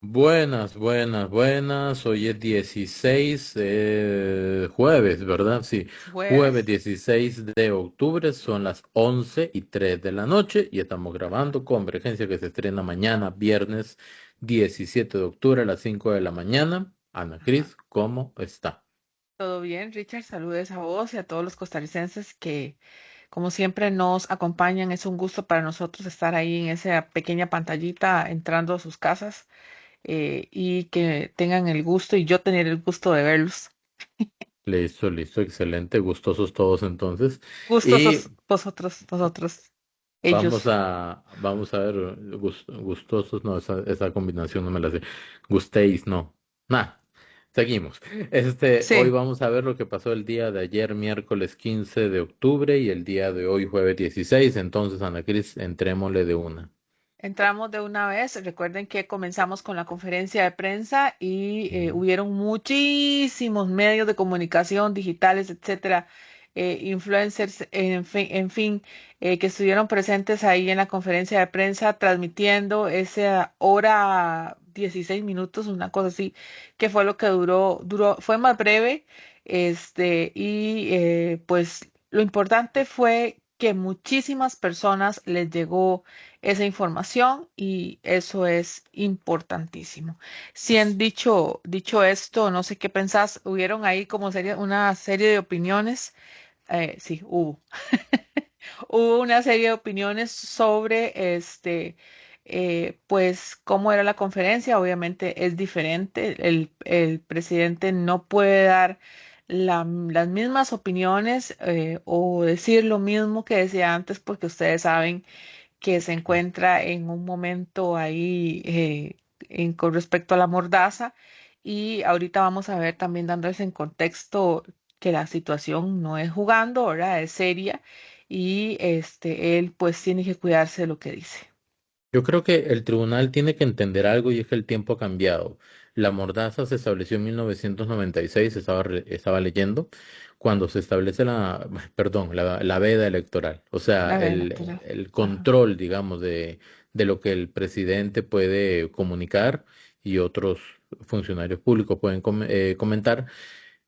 Buenas, buenas, buenas. Hoy es 16, jueves, ¿verdad? Sí, jueves Jueves. 16 de octubre, son las 11:03 de la noche y estamos grabando Convergencia que se estrena mañana, viernes 17 de octubre a las 5 de la mañana. Ana Ajá. Cris, ¿cómo está? ¿Todo bien, Richard? Saludes a vos y a todos los costarricenses que, como siempre, nos acompañan. Es un gusto para nosotros estar ahí en esa pequeña pantallita entrando a sus casas y que tengan el gusto y yo tener el gusto de verlos. Listo, listo, excelente, gustosos todos entonces. Y Gustosos vosotros, nosotros, Vamos ellos. a, vamos a ver, gustosos, no, esa combinación no me la sé. Gustéis, no. Nah, seguimos. Hoy Sí. vamos a ver lo que pasó el día de ayer, miércoles 15 de octubre, y el día de hoy, jueves 16. Entonces, Ana Cris, entrémosle de una. Entramos de una vez. Recuerden que comenzamos con la conferencia de prensa y Ujú. hubieron muchísimos medios de comunicación digitales, etcétera, influencers, en fin, que estuvieron presentes ahí en la conferencia de prensa transmitiendo esa hora 16 minutos, una cosa así, que fue lo que duró, fue más breve, y pues lo importante fue que muchísimas personas les llegó esa información y eso es importantísimo. Si han dicho esto, no sé qué pensás, hubieron ahí como una serie de opiniones, sí, hubo una serie de opiniones sobre pues cómo era la conferencia. Obviamente es diferente, el presidente no puede dar las mismas opiniones o decir lo mismo que decía antes porque ustedes saben que se encuentra en un momento ahí con respecto a la mordaza. Y ahorita vamos a ver también dándoles en contexto que la situación no es jugando, ¿verdad? Es seria y él pues tiene que cuidarse de lo que dice. Yo creo que el tribunal tiene que entender algo y es que el tiempo ha cambiado. La mordaza se estableció en 1996, estaba leyendo, cuando se establece perdón, la veda electoral, o sea, La veda el, electoral. el Ajá. control, digamos, de lo que el presidente puede comunicar y otros funcionarios públicos pueden comentar.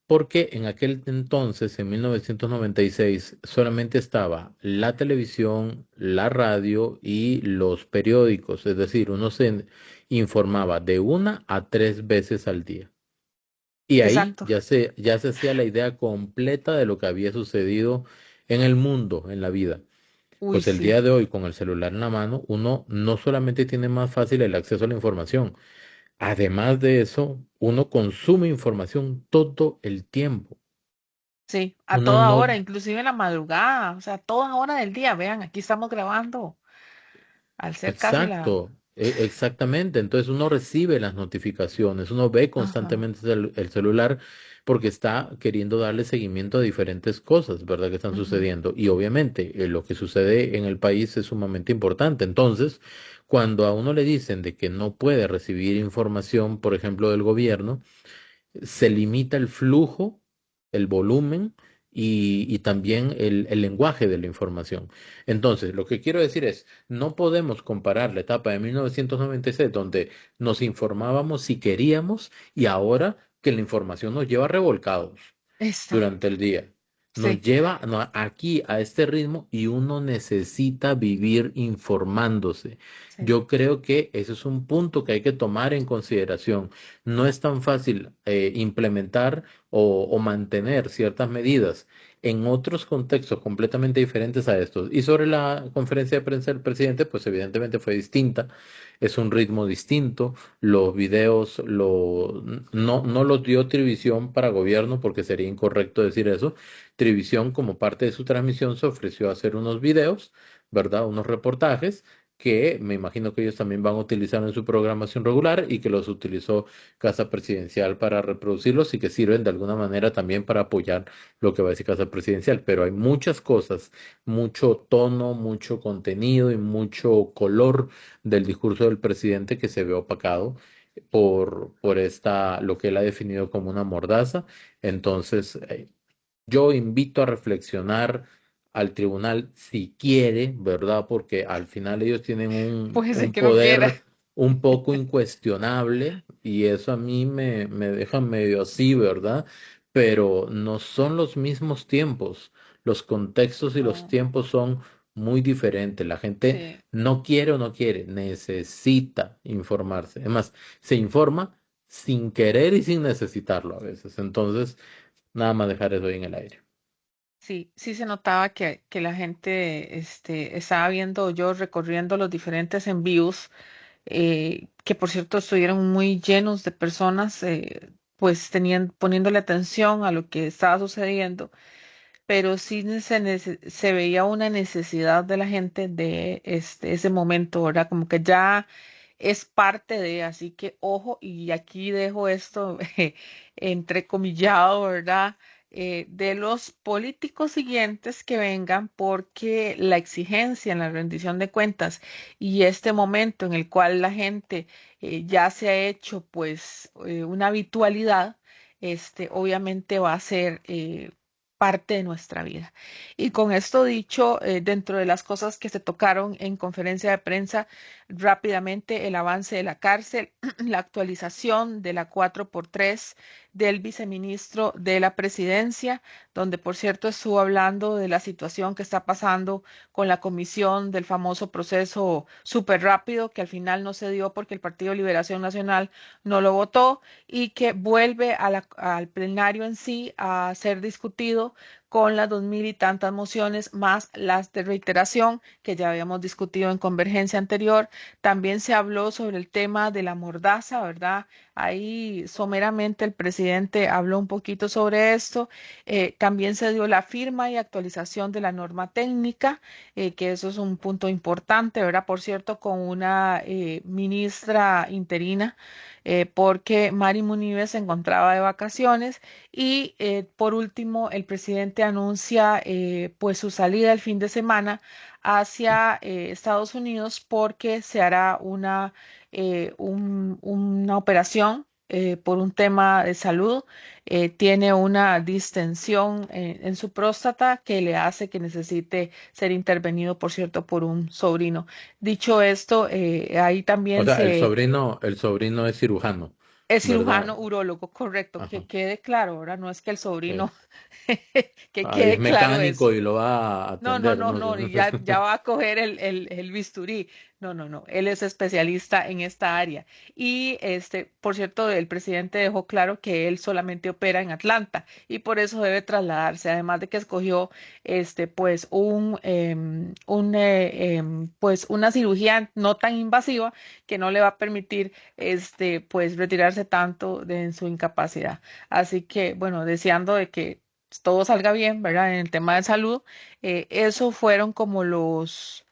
Porque en aquel entonces, en 1996, solamente estaba la televisión, la radio y los periódicos. Es decir, uno se informaba de 1 a 3 veces al día. Y ahí Exacto. ya se hacía la idea completa de lo que había sucedido en el mundo, en la vida. Uy, Pues el sí. día de hoy, con el celular en la mano, uno no solamente tiene más fácil el acceso a la información, además de eso, uno consume información todo el tiempo. Sí, a Uno toda hora, no, inclusive en la madrugada, o sea, a toda hora del día. Vean, aquí estamos grabando al ser casi la... exacto, exactamente. Entonces uno recibe las notificaciones, uno ve Ajá. constantemente el celular porque está queriendo darle seguimiento a diferentes cosas, ¿verdad? Que están Ujú. sucediendo. Y obviamente lo que sucede en el país es sumamente importante. Entonces, cuando a uno le dicen de que no puede recibir información, por ejemplo, del gobierno, se limita el flujo, el volumen y también el lenguaje de la información. Entonces, lo que quiero decir es, no podemos comparar la etapa de 1996, donde nos informábamos si queríamos, y ahora que la información nos lleva revolcados durante el Exacto. día. Nos Sí, lleva aquí a este ritmo y uno necesita vivir informándose. sí. Yo creo que ese es un punto que hay que tomar en consideración. No es tan fácil implementar o mantener ciertas medidas en otros contextos completamente diferentes a estos. Y sobre la conferencia de prensa del presidente, pues evidentemente fue distinta, es un ritmo distinto. Los videos no los dio Trivisión para gobierno, porque sería incorrecto decir eso. Trivisión, como parte de su transmisión, se ofreció a hacer unos videos, ¿verdad? Unos reportajes que me imagino que ellos también van a utilizar en su programación regular y que los utilizó Casa Presidencial para reproducirlos y que sirven de alguna manera también para apoyar lo que va a decir Casa Presidencial. Pero hay muchas cosas, mucho tono, mucho contenido y mucho color del discurso del presidente que se ve opacado por lo que él ha definido como una mordaza. Entonces, yo invito a reflexionar al tribunal si quiere, ¿verdad? Porque al final ellos tienen un, Puede ser un que no poder quiera. un poco incuestionable y eso a mí me deja medio así, ¿verdad? Pero no son los mismos tiempos. Los contextos y los No, tiempos son muy diferentes. La gente sí, no quiere o no quiere, necesita informarse. Es más, se informa sin querer y sin necesitarlo a veces. Entonces, nada más dejar eso ahí en el aire. sí, sí se notaba que la gente estaba viendo yo recorriendo los diferentes envíos, que por cierto estuvieron muy llenos de personas, pues tenían, poniéndole atención a lo que estaba sucediendo, pero sí se veía una necesidad de la gente de ese momento, ¿verdad? Como que ya es parte de, así que ojo, y aquí dejo esto entrecomillado, ¿verdad? De los políticos siguientes que vengan, porque la exigencia en la rendición de cuentas y este momento en el cual la gente ya se ha hecho pues una habitualidad, obviamente va a ser parte de nuestra vida. Y con esto dicho, dentro de las cosas que se tocaron en conferencia de prensa, rápidamente el avance de la cárcel, la actualización de la 4x3 del viceministro de la presidencia, donde por cierto estuvo hablando de la situación que está pasando con la comisión del famoso proceso súper rápido, que al final no se dio porque el Partido de Liberación Nacional no lo votó y que vuelve al plenario en sí a ser discutido con las 2000 y tantas mociones más las de reiteración que ya habíamos discutido en convergencia anterior. También se habló sobre el tema de la mordaza, ¿verdad? Ahí someramente el presidente habló un poquito sobre esto. También se dio la firma y actualización de la norma técnica, que eso es un punto importante, ¿verdad? Por cierto, con una ministra interina, porque Mari Munives se encontraba de vacaciones. Y por último, el presidente anuncia pues su salida el fin de semana hacia Estados Unidos porque se hará una operación por un tema de salud. Tiene una distensión en su próstata que le hace que necesite ser intervenido, por cierto, por un sobrino. Dicho esto, ahí O también sea, se el sobrino es cirujano, es ¿verdad? cirujano urólogo, correcto, que Ajá. quede claro, ahora no es que el Sí. sobrino, que Ahí es quede claro eso. mecánico y lo va a No, no, atender, no, ¿no? no, y ya va a coger el bisturí. No, no, no, él es especialista en esta área. Y por cierto, el presidente dejó claro que él solamente opera en Atlanta y por eso debe trasladarse, además de que escogió pues pues una cirugía no tan invasiva que no le va a permitir pues retirarse tanto de su incapacidad. Así que, bueno, deseando de que todo salga bien, ¿verdad? En el tema de salud. Eso fueron como los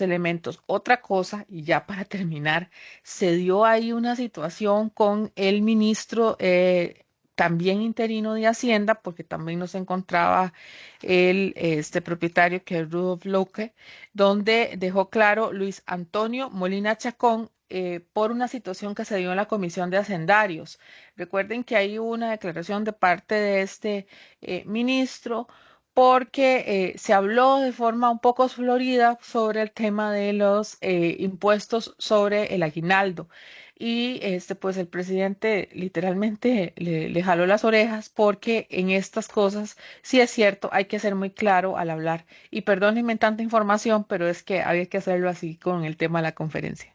elementos. Otra cosa, y ya para terminar, se dio ahí una situación con el ministro también interino de Hacienda, porque también nos encontraba este propietario que es Rudolf Locke, donde dejó claro Luis Antonio Molina Chacón. Por una situación que se dio en la Comisión de Hacendarios. Recuerden que hay una declaración de parte de este ministro porque se habló de forma un poco florida sobre el tema de los impuestos sobre el aguinaldo. Y pues el presidente literalmente le jaló las orejas porque en estas cosas, sí es cierto, hay que ser muy claro al hablar. Y perdónenme tanta información, pero es que había que hacerlo así con el tema de la conferencia.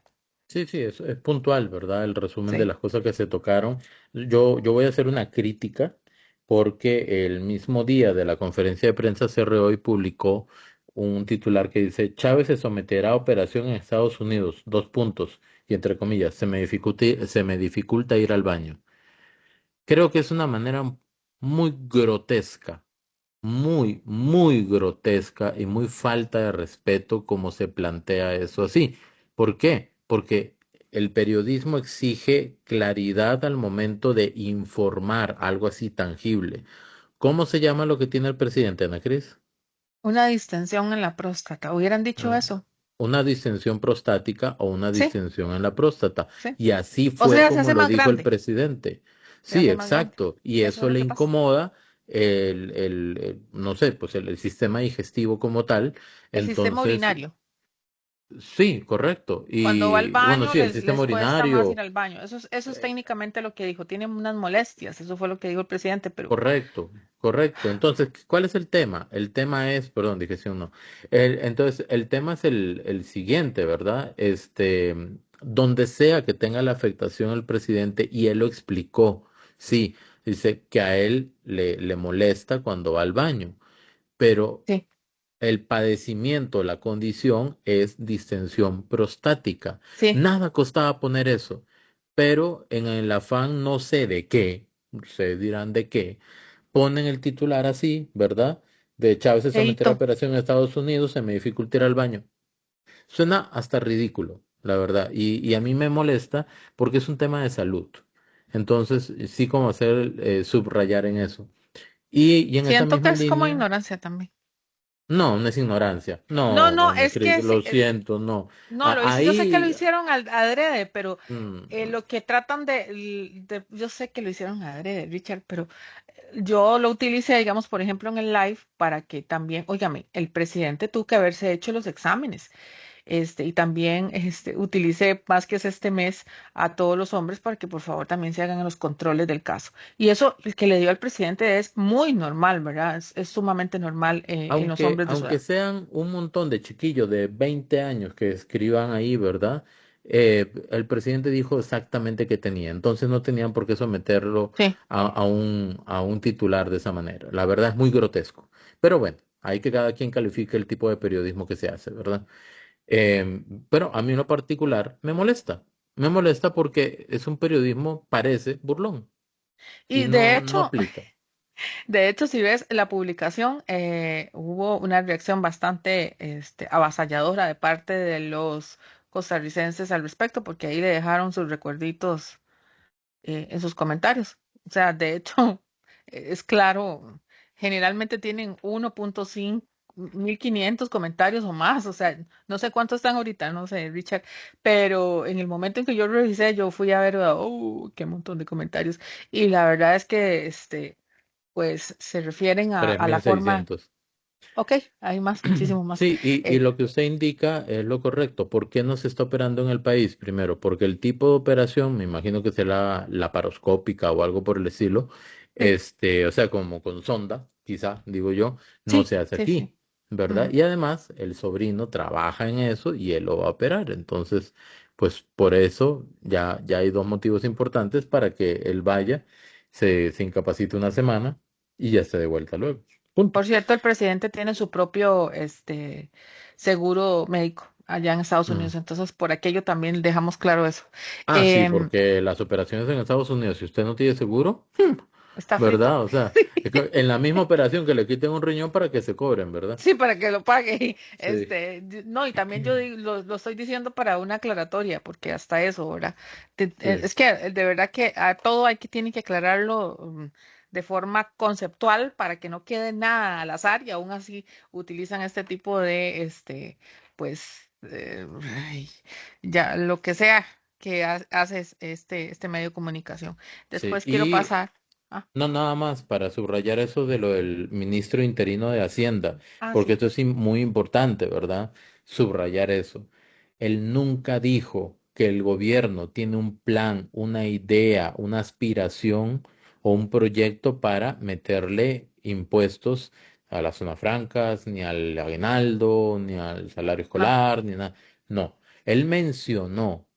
Sí, sí, es puntual, ¿verdad? El resumen de Sí. las cosas que se tocaron. Yo voy a hacer una crítica porque el mismo día de la conferencia de prensa CR hoy publicó un titular que dice Chávez se someterá a operación en Estados Unidos, dos puntos, y entre comillas, se me dificulta ir al baño. Creo que es una manera muy grotesca, muy grotesca y muy falta de respeto como se plantea eso así. ¿Por qué? Porque el periodismo exige claridad al momento de informar algo así tangible. ¿Cómo se llama lo que tiene el presidente, Ana Cris? Una distensión en la próstata. ¿Hubieran dicho Ah, eso? una distensión prostática o una Sí, distensión en la próstata. sí. Y así O fue sea, se como hace lo más dijo el grande. presidente. Se Sí, hace más grande. exacto. Y Eso es eso lo le que pasa. incomoda no sé, pues el sistema digestivo como tal. El sistema Entonces, urinario. Sí, correcto. Cuando va al Y bueno, baño sí, el sistema les cuesta más ir urinario, al baño. Eso es eh, técnicamente lo que dijo. Tienen unas molestias, eso fue lo que dijo el presidente, pero correcto, correcto. Entonces, ¿cuál es el tema? El tema es, perdón, dije sí o no. Entonces, el tema es el siguiente, ¿verdad? Donde sea que tenga la afectación el presidente, y él lo explicó, sí, dice que a él le molesta cuando va al baño, pero sí, el padecimiento, la condición es distensión prostática. sí, Nada costaba poner eso, pero en el afán no sé de qué, se dirán de qué, ponen el titular así, ¿verdad? De Chávez se sometió a feíto. operación en Estados Unidos, se me dificulta ir al baño. Suena hasta ridículo, la verdad, y a mí me molesta porque es un tema de salud. Entonces, sí como hacer subrayar en eso. Y en esa Siento que misma es como línea, ignorancia también. no, no es ignorancia. No, No, no, no, mi es Cris, que lo siento, no. no, yo sé que lo Ahí, hicieron adrede, pero mm, lo que tratan yo sé que lo hicieron adrede, Richard, pero yo lo utilicé, digamos, por ejemplo, en el live para que también, óigame, el presidente tuvo que haberse hecho los exámenes. Y también utilicé más que es este mes a todos los hombres para que por favor también se hagan los controles del caso. Y eso el que le dio al presidente es muy normal, ¿verdad? Es sumamente normal en los hombres de su aunque edad. sean un montón de chiquillos de 20 años que escriban ahí, ¿verdad? El presidente dijo exactamente qué tenía, entonces no tenían por qué someterlo Sí. a un titular de esa manera. La verdad es muy grotesco. Pero bueno, hay que cada quien califique el tipo de periodismo que se hace, ¿verdad? Pero a mí en lo particular me molesta. Me molesta porque es un periodismo, parece burlón, y Y no aplica. de hecho, si ves la publicación, hubo una reacción bastante avasalladora de parte de los costarricenses al respecto, porque ahí le dejaron sus recuerditos en sus comentarios. O sea, de hecho, es claro, generalmente tienen 1.5, 1500 comentarios o más. O sea, no sé cuántos están ahorita, no sé, Richard, pero en el momento en que yo revisé, yo fui a ver, oh, qué montón de comentarios. Y la verdad es que, pues, se refieren tres a la mil forma, seiscientos ok, hay más, muchísimo más. Sí, y Eh, lo que usted indica es lo correcto. ¿Por qué no se está operando en el país? Primero, porque el tipo de operación, me imagino que será laparoscópica o algo por el estilo, sí, o sea, como con sonda, quizá, digo yo, no sí, se hace sí, sí. aquí, ¿verdad? Ujú. Y además, el sobrino trabaja en eso y él lo va a operar. Entonces, pues por eso ya hay dos motivos importantes para que él vaya, se incapacite una semana y ya esté de vuelta luego. Punto. Por cierto, el presidente tiene su propio seguro médico allá en Estados Mm. Unidos, entonces por aquello también dejamos claro eso. Ah, sí, Em, porque las operaciones en Estados Unidos, si usted no tiene seguro, está frito. ¿verdad? O sea, es que en la misma operación que le quiten un riñón para que se cobren, ¿verdad? Sí, para que lo pague. Sí, No, y también yo lo estoy diciendo para una aclaratoria, porque hasta eso, ¿verdad? sí, Es que de verdad que a todo tiene que aclararlo de forma conceptual para que no quede nada al azar y aún así utilizan este tipo de, pues, ay, ya, lo que sea que hace este medio de comunicación. sí. Después quiero Y pasar. Ah, no, nada más para subrayar eso de lo del ministro interino de Hacienda, porque sí. esto es muy importante, ¿verdad? Subrayar eso. Él nunca dijo que el gobierno tiene un plan, una idea, una aspiración o un proyecto para meterle impuestos a las zonas francas, ni al aguinaldo, ni al salario No, escolar, ni nada. No, él mencionó,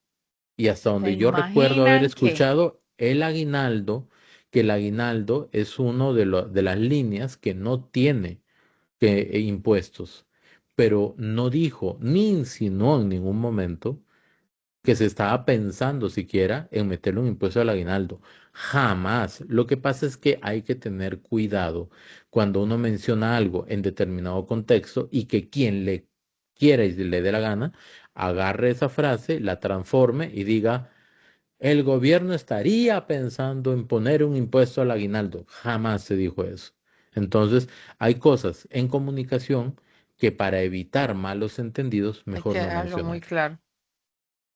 y hasta se donde yo recuerdo haber imaginan que. escuchado, el aguinaldo, que el aguinaldo es uno de las líneas que no tiene impuestos, pero no dijo ni insinuó en ningún momento que se estaba pensando siquiera en meterle un impuesto al aguinaldo. Jamás. Lo que pasa es que hay que tener cuidado cuando uno menciona algo en determinado contexto y que quien le quiera y le dé la gana, agarre esa frase, la transforme y diga, el gobierno estaría pensando en poner un impuesto al aguinaldo. Jamás se dijo eso. Entonces, hay cosas en comunicación que para evitar malos entendidos, Hay mejor que no dejarlo muy mencionar. claro.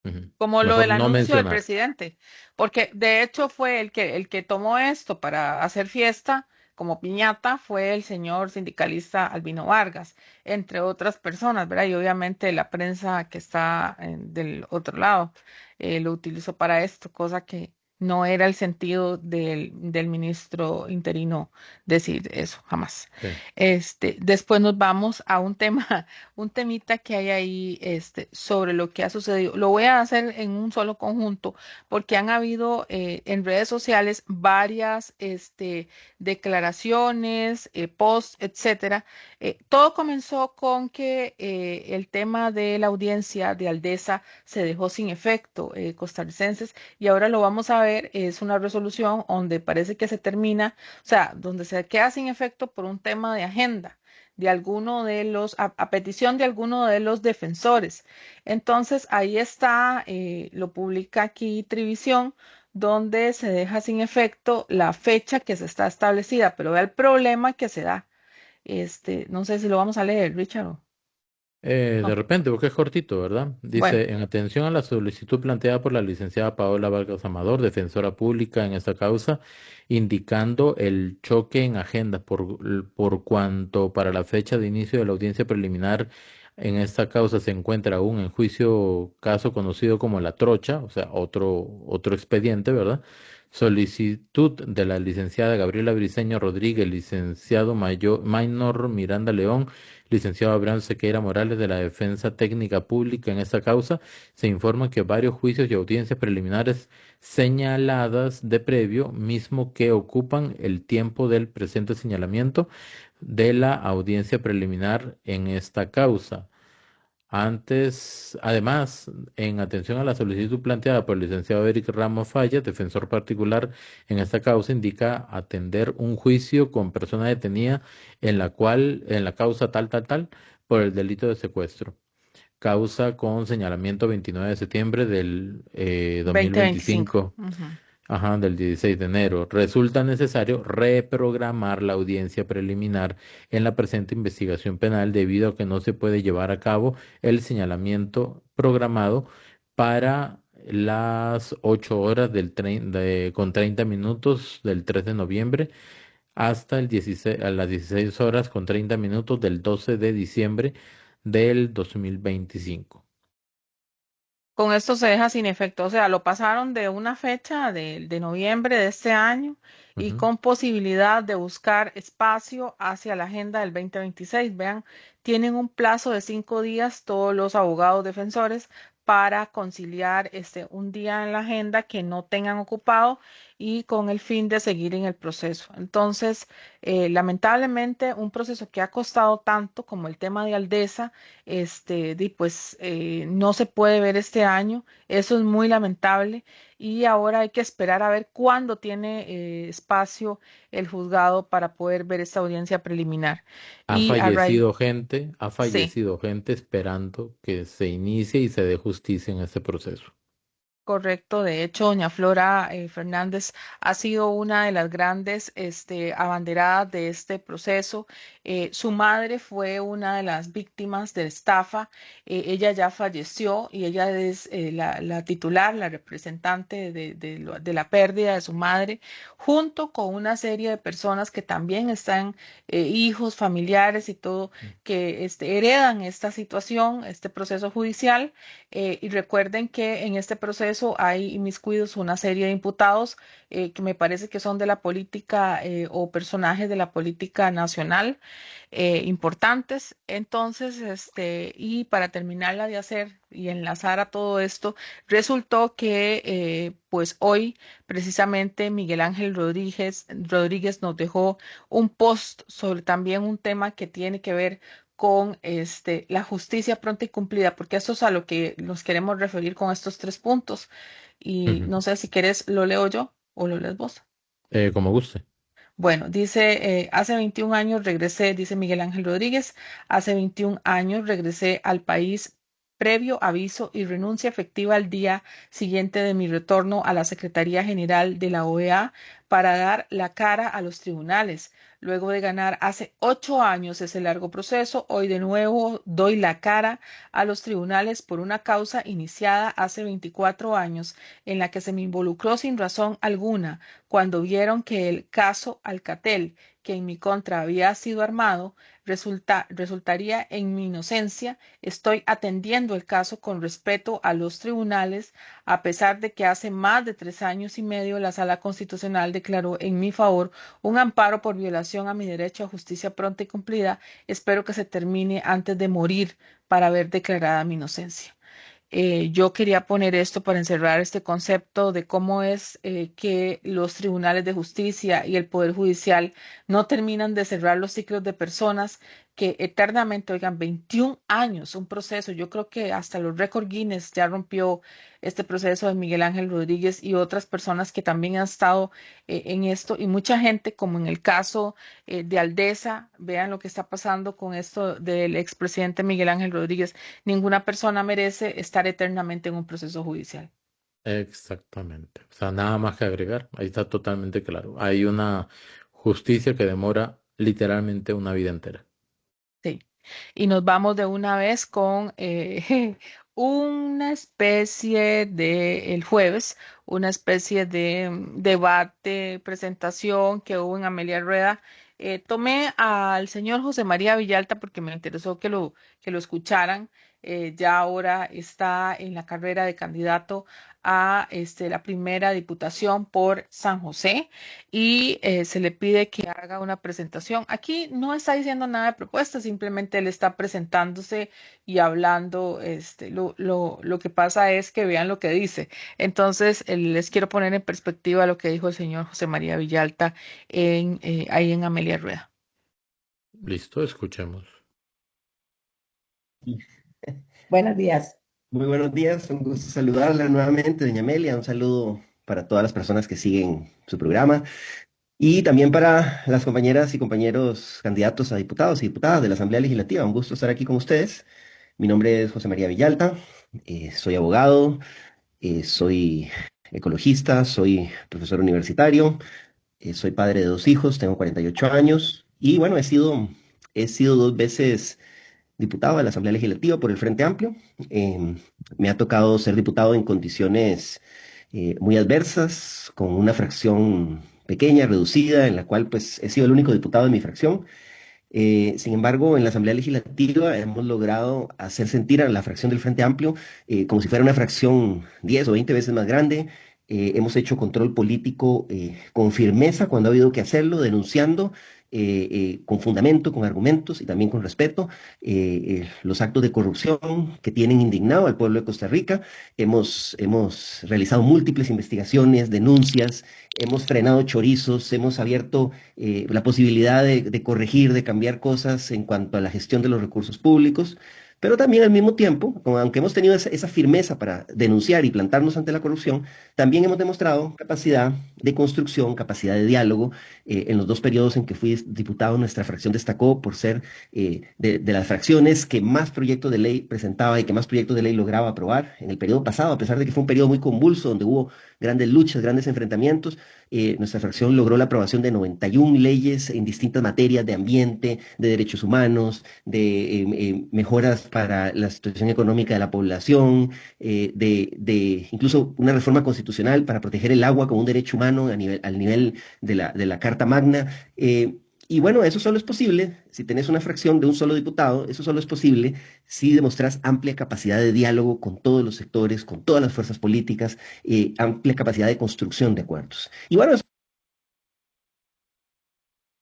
Ujú. Como lo Mejor del no anuncio del mencionar. presidente, porque de hecho fue el que tomó esto para hacer fiesta como piñata fue el señor sindicalista Albino Vargas, entre otras personas, ¿verdad? Y obviamente la prensa que está del otro lado lo utilizó para esto, cosa que no era el sentido del ministro interino decir eso, jamás. Sí. Después nos vamos a un tema, un temita que hay ahí, sobre lo que ha sucedido. Lo voy a hacer en un solo conjunto porque han habido en redes sociales varias, declaraciones, posts, etcétera. Todo comenzó con que el tema de la audiencia de Aldesa se dejó sin efecto, costarricenses, y ahora lo vamos a ver, es una resolución donde parece que se termina, o sea, donde se queda sin efecto por un tema de agenda de alguno de los, a petición de alguno de los defensores. Entonces, ahí está, lo publica aquí Trivisión, donde se deja sin efecto la fecha que se está establecida, pero vea el problema que se da. No sé si lo vamos a leer, Richard. De repente, porque es cortito, ¿verdad? Bueno, Dice, en atención a la solicitud planteada por la licenciada Paola Vargas Amador, defensora pública en esta causa, indicando el choque en agenda por cuanto para la fecha de inicio de la audiencia preliminar en esta causa se encuentra aún en juicio caso conocido como La Trocha, o sea, otro expediente, ¿verdad? Solicitud de la licenciada Gabriela Briceño Rodríguez, licenciado Maynor Miranda León, licenciado Abraham Sequeira Morales de la Defensa Técnica Pública en esta causa, se informa que varios juicios y audiencias preliminares señaladas de previo, mismo que ocupan el tiempo del presente señalamiento de la audiencia preliminar en esta causa. Además, en atención a la solicitud planteada por el licenciado Eric Ramos Falla, defensor particular en esta causa, indica atender un juicio con persona detenida en la causa tal, por el delito de secuestro. Causa con señalamiento 29 de septiembre del 2025. 2025. Ajá, del 16 de enero. Resulta necesario reprogramar la audiencia preliminar en la presente investigación penal debido a que no se puede llevar a cabo el señalamiento programado para las 8 horas con 30 minutos del 3 de noviembre hasta el 16, a las 16 horas con 30 minutos del 12 de diciembre del 2025. Con esto se deja sin efecto, o sea, lo pasaron de una fecha de noviembre de este año y Ujú. con posibilidad de buscar espacio hacia la agenda del 2026. Vean, tienen un plazo de 5 días todos los abogados defensores para conciliar un día en la agenda que no tengan ocupado y con el fin de seguir en el proceso. Entonces, lamentablemente, un proceso que ha costado tanto como el tema de Aldesa, pues no se puede ver este año. Eso es muy lamentable y ahora hay que esperar a ver cuándo tiene espacio el juzgado para poder ver esta audiencia preliminar. Y a raíz, Ha sí. fallecido gente esperando que se inicie y se dé justicia en este proceso. Correcto, de hecho, doña Flora Fernández ha sido una de las grandes abanderadas de este proceso. Su madre fue una de las víctimas de estafa. Ella ya falleció y ella es la titular, la representante de la pérdida de su madre, junto con una serie de personas que también están, hijos, familiares y todo, que heredan esta situación, este proceso judicial. Y recuerden que en este proceso hay inmiscuidos una serie de imputados que me parece que son de la política, o personajes de la política nacional, importantes. Entonces, y para terminarla de hacer y enlazar a todo esto, resultó que pues hoy precisamente Miguel Ángel Rodríguez nos dejó un post sobre también un tema que tiene que ver con la justicia pronta y cumplida, porque eso es a lo que nos queremos referir con estos 3 puntos. Y Ujú. no sé si quieres, lo leo yo o lo lees vos. Como guste. Bueno, dice, hace 21 años regresé, dice Miguel Ángel Rodríguez, hace 21 años regresé al país previo aviso y renuncia efectiva al día siguiente de mi retorno a la Secretaría General de la OEA para dar la cara a los tribunales. Luego de ganar hace 8 años ese largo proceso, hoy de nuevo doy la cara a los tribunales por una causa iniciada hace 24 años en la que se me involucró sin razón alguna cuando vieron que el caso Alcatel, que en mi contra había sido armado resultaría en mi inocencia. Estoy atendiendo el caso con respeto a los tribunales, a pesar de que hace más de 3 años y medio la Sala Constitucional declaró en mi favor un amparo por violación a mi derecho a justicia pronta y cumplida. Espero que se termine antes de morir para ver declarada mi inocencia. Yo quería poner esto para encerrar este concepto de cómo es que los tribunales de justicia y el Poder Judicial no terminan de cerrar los ciclos de personas que eternamente, oigan, 21 años, un proceso. Yo creo que hasta los récord Guinness ya rompió este proceso de Miguel Ángel Rodríguez y otras personas que también han estado en esto, y mucha gente, como en el caso de Aldesa. Vean lo que está pasando con esto del expresidente Miguel Ángel Rodríguez. Ninguna persona merece estar eternamente en un proceso judicial. Exactamente. O sea, nada más que agregar. Ahí está totalmente claro. Hay una justicia que demora literalmente una vida entera. Sí. Y nos vamos de una vez con una especie de, el jueves, una especie de debate, presentación que hubo en Amelia Rueda. Tomé al señor José María Villalta porque me interesó que lo escucharan. Ya ahora está en la carrera de candidato a la primera diputación por San José, y se le pide que haga una presentación. Aquí no está diciendo nada de propuesta, simplemente él está presentándose y hablando. Lo que pasa es que vean lo que dice. Entonces, les quiero poner en perspectiva lo que dijo el señor José María Villalta ahí en Amelia Rueda. Listo, escuchemos. Buenos días. Muy buenos días, un gusto saludarla nuevamente, doña Amelia. Un saludo para todas las personas que siguen su programa y también para las compañeras y compañeros candidatos a diputados y diputadas de la Asamblea Legislativa. Un gusto estar aquí con ustedes. Mi nombre es José María Villalta, soy abogado, soy ecologista, soy profesor universitario, soy padre de 2 hijos, tengo 48 años y bueno, he sido 2 veces diputado de la Asamblea Legislativa por el Frente Amplio. Eh, Me ha tocado ser diputado en condiciones muy adversas, con una fracción pequeña, reducida, en la cual pues he sido el único diputado de mi fracción. Sin embargo, en la Asamblea Legislativa hemos logrado hacer sentir a la fracción del Frente Amplio como si fuera una fracción 10 o 20 veces más grande. Hemos hecho control político con firmeza cuando ha habido que hacerlo, denunciando con fundamento, con argumentos y también con respeto los actos de corrupción que tienen indignado al pueblo de Costa Rica. Hemos realizado múltiples investigaciones, denuncias, hemos frenado chorizos, hemos abierto la posibilidad de corregir, de cambiar cosas en cuanto a la gestión de los recursos públicos, pero también al mismo tiempo, aunque hemos tenido esa firmeza para denunciar y plantarnos ante la corrupción, también hemos demostrado capacidad de construcción, capacidad de diálogo. En los 2 periodos en que fui diputado, nuestra fracción destacó por ser de las fracciones que más proyectos de ley presentaba y que más proyectos de ley lograba aprobar. En el periodo pasado, a pesar de que fue un periodo muy convulso, donde hubo grandes luchas, grandes enfrentamientos, nuestra fracción logró la aprobación de 91 leyes en distintas materias de ambiente, de derechos humanos, de mejoras para la situación económica de la población, de incluso una reforma constitucional para proteger el agua como un derecho humano al nivel de la Carta Magna. Y bueno, eso solo es posible si tenés una fracción de un solo diputado. Eso solo es posible si demostrás amplia capacidad de diálogo con todos los sectores, con todas las fuerzas políticas, amplia capacidad de construcción de acuerdos. Y bueno,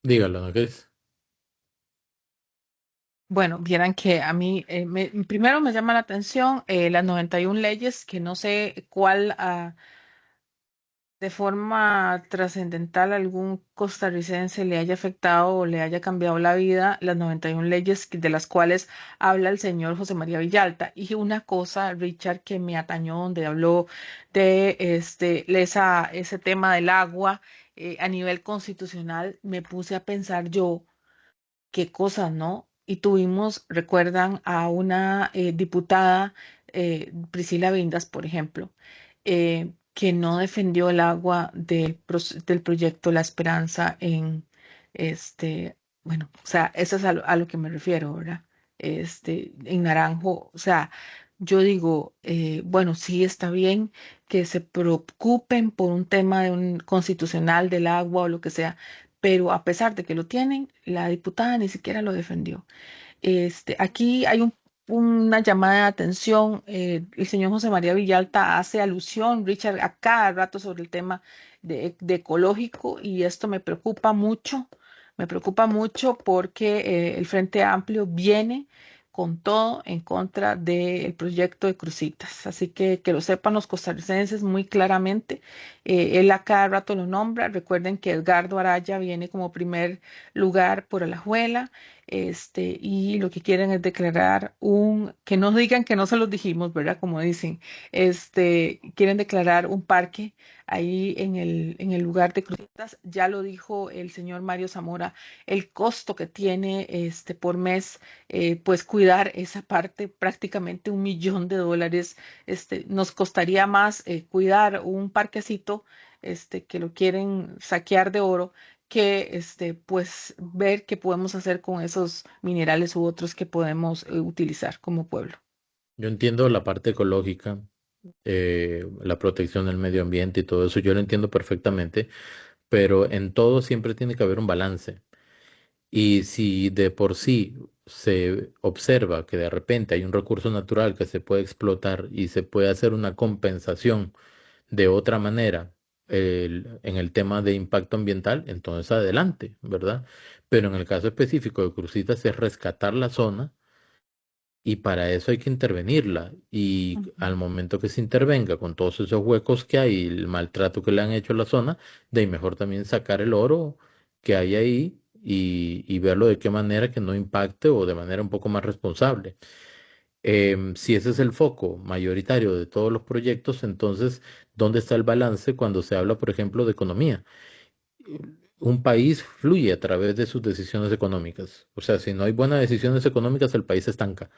Dígalo, ¿no? ¿Qué es? Bueno, vieran que a mí primero me llama la atención las 91 leyes, que no sé cuál de forma trascendental algún costarricense le haya afectado o le haya cambiado la vida, las 91 leyes de las cuales habla el señor José María Villalta. Y una cosa, Richard, que me atañó, donde habló de ese tema del agua a nivel constitucional. Me puse a pensar yo qué cosas, ¿no? Y tuvimos, recuerdan, a una diputada, Priscila Vindas, por ejemplo, que no defendió el agua del proyecto La Esperanza bueno, o sea, eso es a lo que me refiero, ¿verdad? En Naranjo, o sea, yo digo, bueno, sí está bien que se preocupen por un tema constitucional del agua o lo que sea, pero a pesar de que lo tienen, la diputada ni siquiera lo defendió. Aquí hay una llamada de atención. El señor José María Villalta hace alusión, Richard, a cada rato sobre el tema de ecológico, y esto me preocupa mucho porque el Frente Amplio viene con todo en contra del proyecto de Cruzitas. Así que lo sepan los costarricenses muy claramente. Él a cada rato lo nombra. Recuerden que Edgardo Araya viene como primer lugar por Alajuela. Y lo que quieren es declarar que no digan que no se los dijimos, ¿verdad? Como dicen, quieren declarar un parque ahí en el lugar de Cruzitas. Ya lo dijo el señor Mario Zamora, el costo que tiene por mes, pues cuidar esa parte, prácticamente $1 millón. Nos costaría más cuidar un parquecito, que lo quieren saquear de oro, que pues ver qué podemos hacer con esos minerales u otros que podemos utilizar como pueblo. Yo entiendo la parte ecológica, la protección del medio ambiente y todo eso, yo lo entiendo perfectamente, pero en todo siempre tiene que haber un balance. Y si de por sí se observa que de repente hay un recurso natural que se puede explotar y se puede hacer una compensación de otra manera en el tema de impacto ambiental, entonces adelante, ¿verdad? Pero en el caso específico de Cruzitas es rescatar la zona y para eso hay que intervenirla. Y Ujú. al momento que se intervenga con todos esos huecos que hay, el maltrato que le han hecho a la zona, de ahí mejor también sacar el oro que hay ahí y verlo de qué manera que no impacte o de manera un poco más responsable. Si ese es el foco mayoritario de todos los proyectos, entonces, ¿dónde está el balance cuando se habla, por ejemplo, de economía? Un país fluye a través de sus decisiones económicas. O sea, si no hay buenas decisiones económicas, el país se estanca.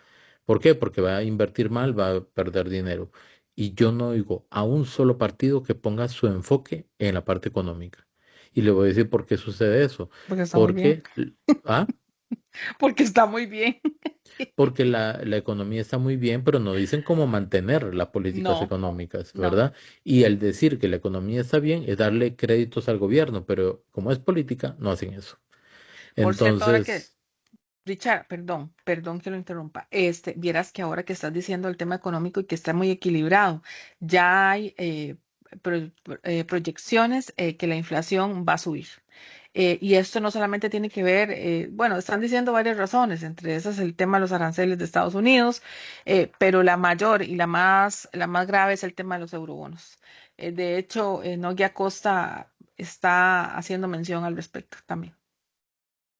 ¿Por qué? Porque va a invertir mal, va a perder dinero. Y yo no oigo a un solo partido que ponga su enfoque en la parte económica. Y le voy a decir por qué sucede eso. Porque está muy bien. Porque, ¿ah? Porque está muy bien. Porque la economía está muy bien, pero no dicen cómo mantener las políticas No, económicas, no. ¿verdad? Y el decir que la economía está bien es darle créditos al gobierno, pero como es política, no hacen eso. Por cierto, ahora que, Entonces, Richard, perdón que lo interrumpa. Vieras que ahora que estás diciendo el tema económico y que está muy equilibrado, ya hay proyecciones que la inflación va a subir. Y esto no solamente tiene que ver, bueno, están diciendo varias razones, entre esas el tema de los aranceles de Estados Unidos, pero la mayor y la más grave es el tema de los eurobonos. De hecho, Nogui Acosta está haciendo mención al respecto también.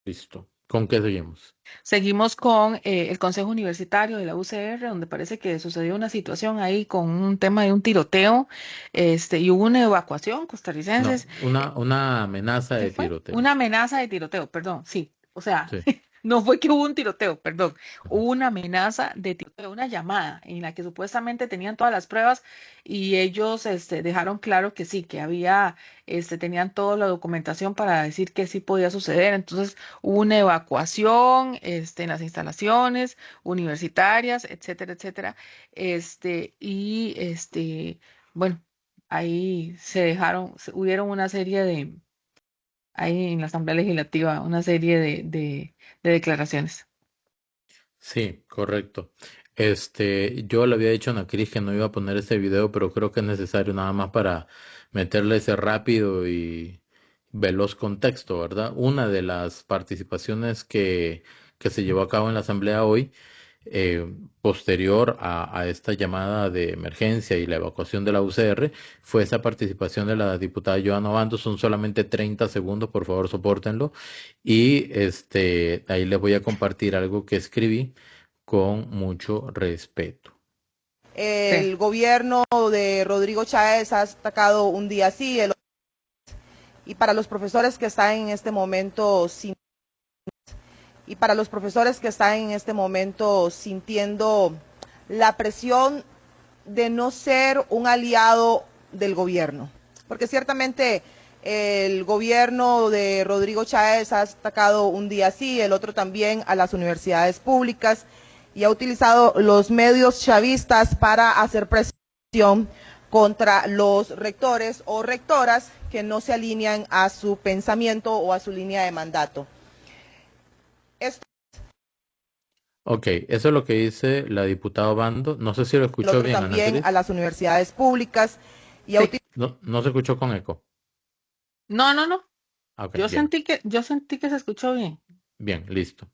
listo. ¿Con qué seguimos? Seguimos con el Consejo Universitario de la UCR, donde parece que sucedió una situación ahí con un tema de un tiroteo, y hubo una evacuación No, costarricenses. una amenaza ¿Qué de fue? tiroteo. Una amenaza de tiroteo, perdón, sí. O sea, Sí. no fue que hubo un tiroteo, perdón. Ujú. Hubo una amenaza de tiroteo, una llamada en la que supuestamente tenían todas las pruebas y ellos dejaron claro que sí, que había, tenían toda la documentación para decir que sí podía suceder. Entonces hubo una evacuación, en las instalaciones universitarias, etcétera, etcétera. Bueno, ahí hubieron una serie ahí en la Asamblea Legislativa una serie de declaraciones. Sí, correcto. Yo le había dicho a Ana Cris que no iba a poner ese video, pero creo que es necesario nada más para meterle ese rápido y veloz contexto, ¿verdad? Una de las participaciones que se llevó a cabo en la asamblea hoy, posterior a esta llamada de emergencia y la evacuación de la UCR, fue esa participación de la diputada Joana Obando. Son solamente 30 segundos, por favor, sopórtenlo. Y ahí les voy a compartir algo que escribí con mucho respeto. Sí. El gobierno de Rodrigo Chávez ha atacado un día sí, y para los profesores que están en este momento sin, y para los profesores que están en este momento sintiendo la presión de no ser un aliado del gobierno, porque ciertamente el gobierno de Rodrigo Chávez ha atacado un día sí, el otro también a las universidades públicas y ha utilizado los medios chavistas para hacer presión contra los rectores o rectoras que no se alinean a su pensamiento o a su línea de mandato. Esto Ok, eso es lo que dice la diputada Bando. No sé si lo el escuchó otro bien, Ana también a Cris. las universidades públicas y a Sí. No, no se escuchó con eco. No, no, no. Ah, ok, Yo bien, sentí que se escuchó bien. bien, listo.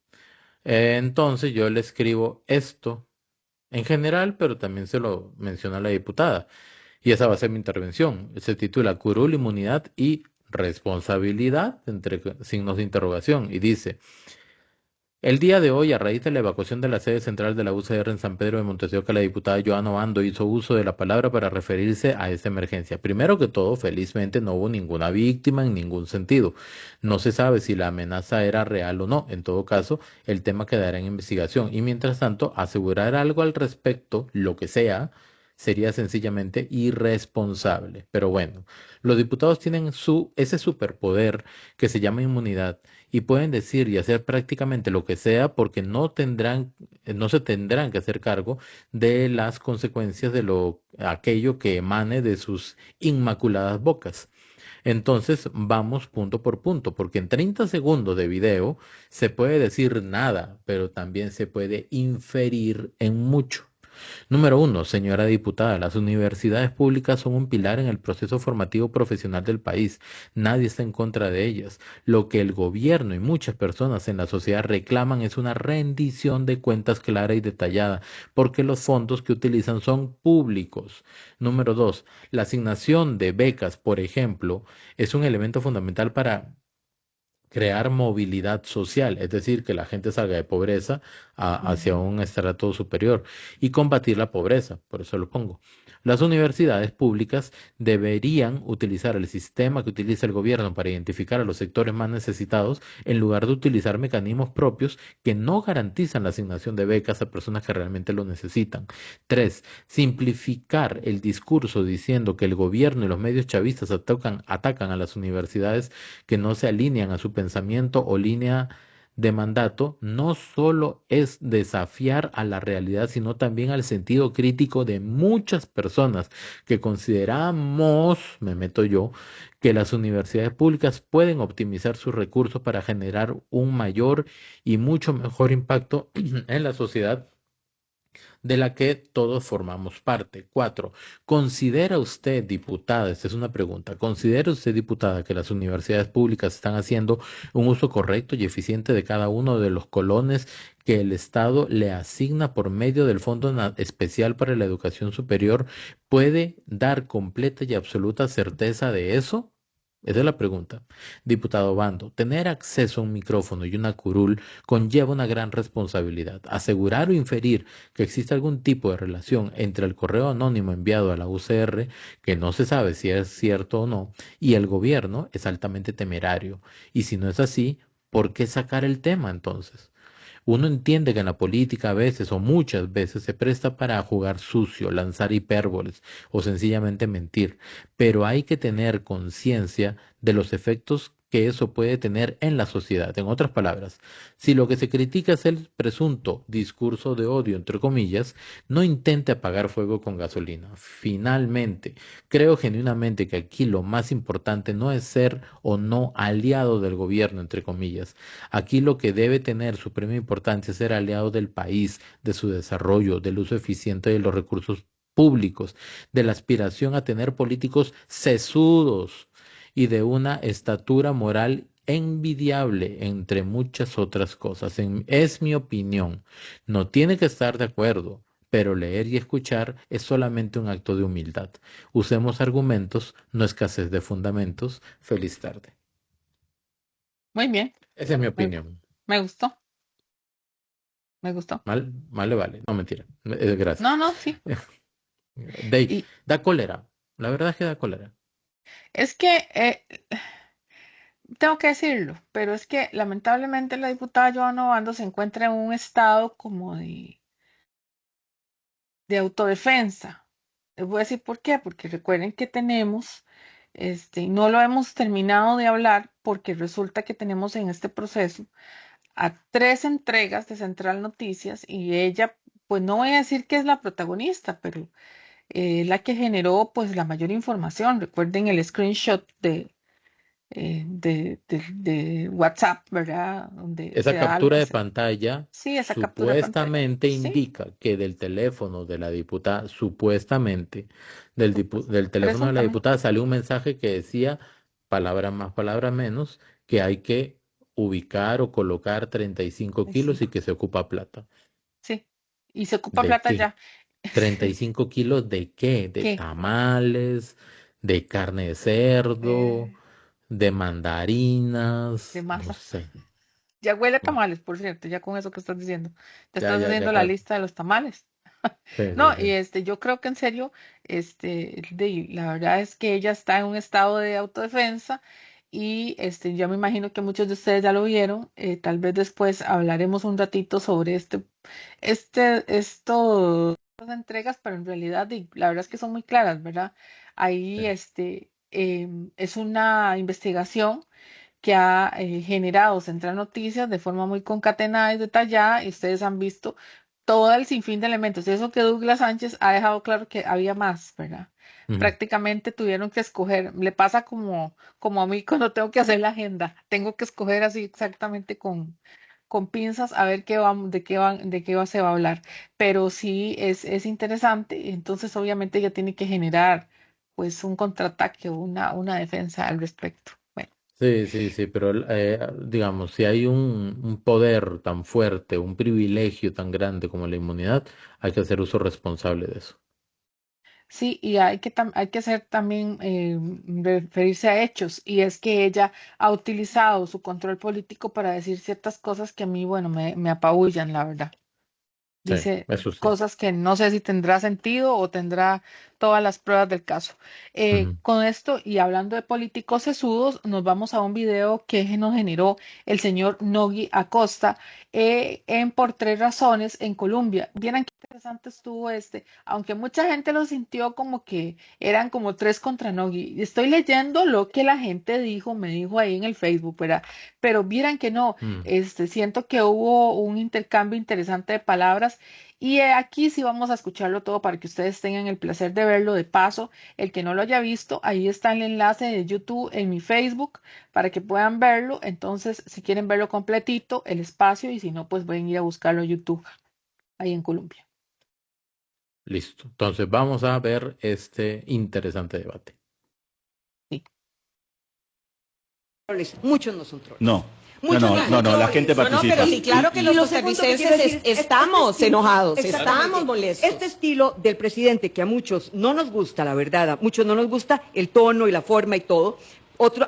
Entonces yo le escribo esto en general, pero también se lo menciona la diputada. Y esa va a ser mi intervención. Se titula Curul, inmunidad y responsabilidad, entre signos de interrogación. Y dice, el día de hoy, a raíz de la evacuación de la sede central de la UCR en San Pedro de Montes de Oca, la diputada Joana Obando hizo uso de la palabra para referirse a esta emergencia. Primero que todo, felizmente no hubo ninguna víctima en ningún sentido. No se sabe si la amenaza era real o no. En todo caso, el tema quedará en investigación. Y mientras tanto, asegurar algo al respecto, lo que sea, sería sencillamente irresponsable. Pero bueno, los diputados tienen ese superpoder que se llama inmunidad y pueden decir y hacer prácticamente lo que sea porque no se tendrán que hacer cargo de las consecuencias de aquello que emane de sus inmaculadas bocas. Entonces vamos punto por punto, porque en 30 segundos de video se puede decir nada, pero también se puede inferir en mucho. Número uno, señora diputada, las universidades públicas son un pilar en el proceso formativo profesional del país. Nadie está en contra de ellas. Lo que el gobierno y muchas personas en la sociedad reclaman es una rendición de cuentas clara y detallada, porque los fondos que utilizan son públicos. Número dos, la asignación de becas, por ejemplo, es un elemento fundamental para crear movilidad social, es decir, que la gente salga de pobreza hacia un estrato superior y combatir la pobreza, por eso lo pongo. Las universidades públicas deberían utilizar el sistema que utiliza el gobierno para identificar a los sectores más necesitados en lugar de utilizar mecanismos propios que no garantizan la asignación de becas a personas que realmente lo necesitan. Tres, simplificar el discurso diciendo que el gobierno y los medios chavistas atacan a las universidades que no se alinean a su pensamiento o línea de mandato, no solo es desafiar a la realidad, sino también al sentido crítico de muchas personas que consideramos, me meto yo, que las universidades públicas pueden optimizar sus recursos para generar un mayor y mucho mejor impacto en la sociedad de la que todos formamos parte. Cuatro, ¿considera usted, diputada, esta es una pregunta, ¿considera usted, diputada, que las universidades públicas están haciendo un uso correcto y eficiente de cada uno de los colones que el Estado le asigna por medio del Fondo Especial para la Educación Superior? ¿Puede dar completa y absoluta certeza de eso? Esa es la pregunta. Diputado Bando, tener acceso a un micrófono y una curul conlleva una gran responsabilidad. Asegurar o inferir que existe algún tipo de relación entre el correo anónimo enviado a la UCR, que no se sabe si es cierto o no, y el gobierno es altamente temerario. Y si no es así, ¿por qué sacar el tema entonces? Uno entiende que en la política a veces o muchas veces se presta para jugar sucio, lanzar hipérboles o sencillamente mentir, pero hay que tener conciencia de los efectos que eso puede tener en la sociedad. En otras palabras, si lo que se critica es el presunto discurso de odio, entre comillas, no intente apagar fuego con gasolina. Finalmente, creo genuinamente que aquí lo más importante no es ser o no aliado del gobierno, entre comillas. Aquí lo que debe tener suprema importancia es ser aliado del país, de su desarrollo, del uso eficiente de los recursos públicos, de la aspiración a tener políticos sesudos y de una estatura moral envidiable, entre muchas otras cosas. Es mi opinión. No tiene que estar de acuerdo, pero leer y escuchar es solamente un acto de humildad. Usemos argumentos, no escasez de fundamentos. Feliz tarde. Muy bien. Esa es mi Me, opinión. me gustó. Me gustó. Mal le vale. No, mentira. Gracias. No, no, sí. Y Da cólera. La verdad es que da cólera. es que tengo que decirlo, pero es que lamentablemente la diputada Joana Obando se encuentra en un estado como de autodefensa. Les voy a decir por qué, porque recuerden que tenemos, no lo hemos terminado de hablar porque resulta que tenemos en este proceso a tres entregas de Central Noticias y ella, pues no voy a decir que es la protagonista, pero la que generó pues la mayor información. Recuerden el screenshot de WhatsApp, ¿verdad? Donde se Esa da, captura de pantalla sí, esa captura de pantalla. supuestamente Sí, indica que del teléfono de la diputada, supuestamente del teléfono de la presuntamente. diputada salió un mensaje que decía, palabra más, palabra menos, que hay que ubicar o colocar 35 kilos y 35. que se ocupa plata. Sí. Y se ocupa ¿De plata qué? ya. ¿35 kilos de qué? ¿De ¿Qué? tamales? ¿De carne de Eh, cerdo? ¿De de mandarinas? No masa. sé. Ya huele a No. tamales, por cierto, ya con eso que estás diciendo. Te Ya, estás ya, ya haciendo la casi. lista de los tamales. Sí, sí, No, y sí. yo creo que en serio, la verdad es que ella está en un estado de autodefensa y yo me imagino que muchos de ustedes ya lo vieron. Tal vez después hablaremos un ratito sobre estas entregas, pero en realidad la verdad es que son muy claras, ¿verdad? Ahí, Sí. es una investigación que ha generado Central Noticias de forma muy concatenada y detallada, y ustedes han visto todo el sinfín de elementos. Eso que Douglas Sánchez ha dejado claro que había más, ¿verdad? Ujú. Prácticamente tuvieron que escoger, le pasa como a mí cuando tengo que hacer la agenda, tengo que escoger así exactamente con pinzas a ver se va a hablar. Pero sí es interesante, entonces obviamente ella tiene que generar pues un contraataque o una defensa al respecto. Bueno. Sí, sí, sí, pero digamos, si hay un poder tan fuerte, un privilegio tan grande como la inmunidad, hay que hacer uso responsable de eso. Sí, y hay que hacer también, referirse a hechos, y es que ella ha utilizado su control político para decir ciertas cosas que a mí, bueno, me apabullan, la verdad. Sí, Dice eso sí. cosas que no sé si tendrá sentido o tendrá todas las pruebas del caso. Ujú. Con esto y hablando de políticos sesudos, nos vamos a un video que nos generó el señor Nogui Acosta, en Por Tres Razones en Colombia. Vieran qué interesante estuvo aunque mucha gente lo sintió como que eran como tres contra Nogui. Estoy leyendo lo que la gente me dijo ahí en el Facebook, ¿verdad? Pero vieran que no, Mm. siento que hubo un intercambio interesante de palabras y aquí sí vamos a escucharlo todo para que ustedes tengan el placer de verlo de paso. El que no lo haya visto, ahí está el enlace de YouTube en mi Facebook para que puedan verlo. Entonces, si quieren verlo completito, el espacio, y si no, pues pueden ir a buscarlo en YouTube ahí en Colombia. Listo. Entonces vamos a ver este interesante debate. Sí. Muchos no son troles. No, Muchos no son la troles. gente No, participa. pero sí, claro que Y los lo costarricenses estamos enojados, estamos molestos. Este estilo del presidente que a muchos no nos gusta, la verdad, a muchos no nos gusta el tono y la forma y todo.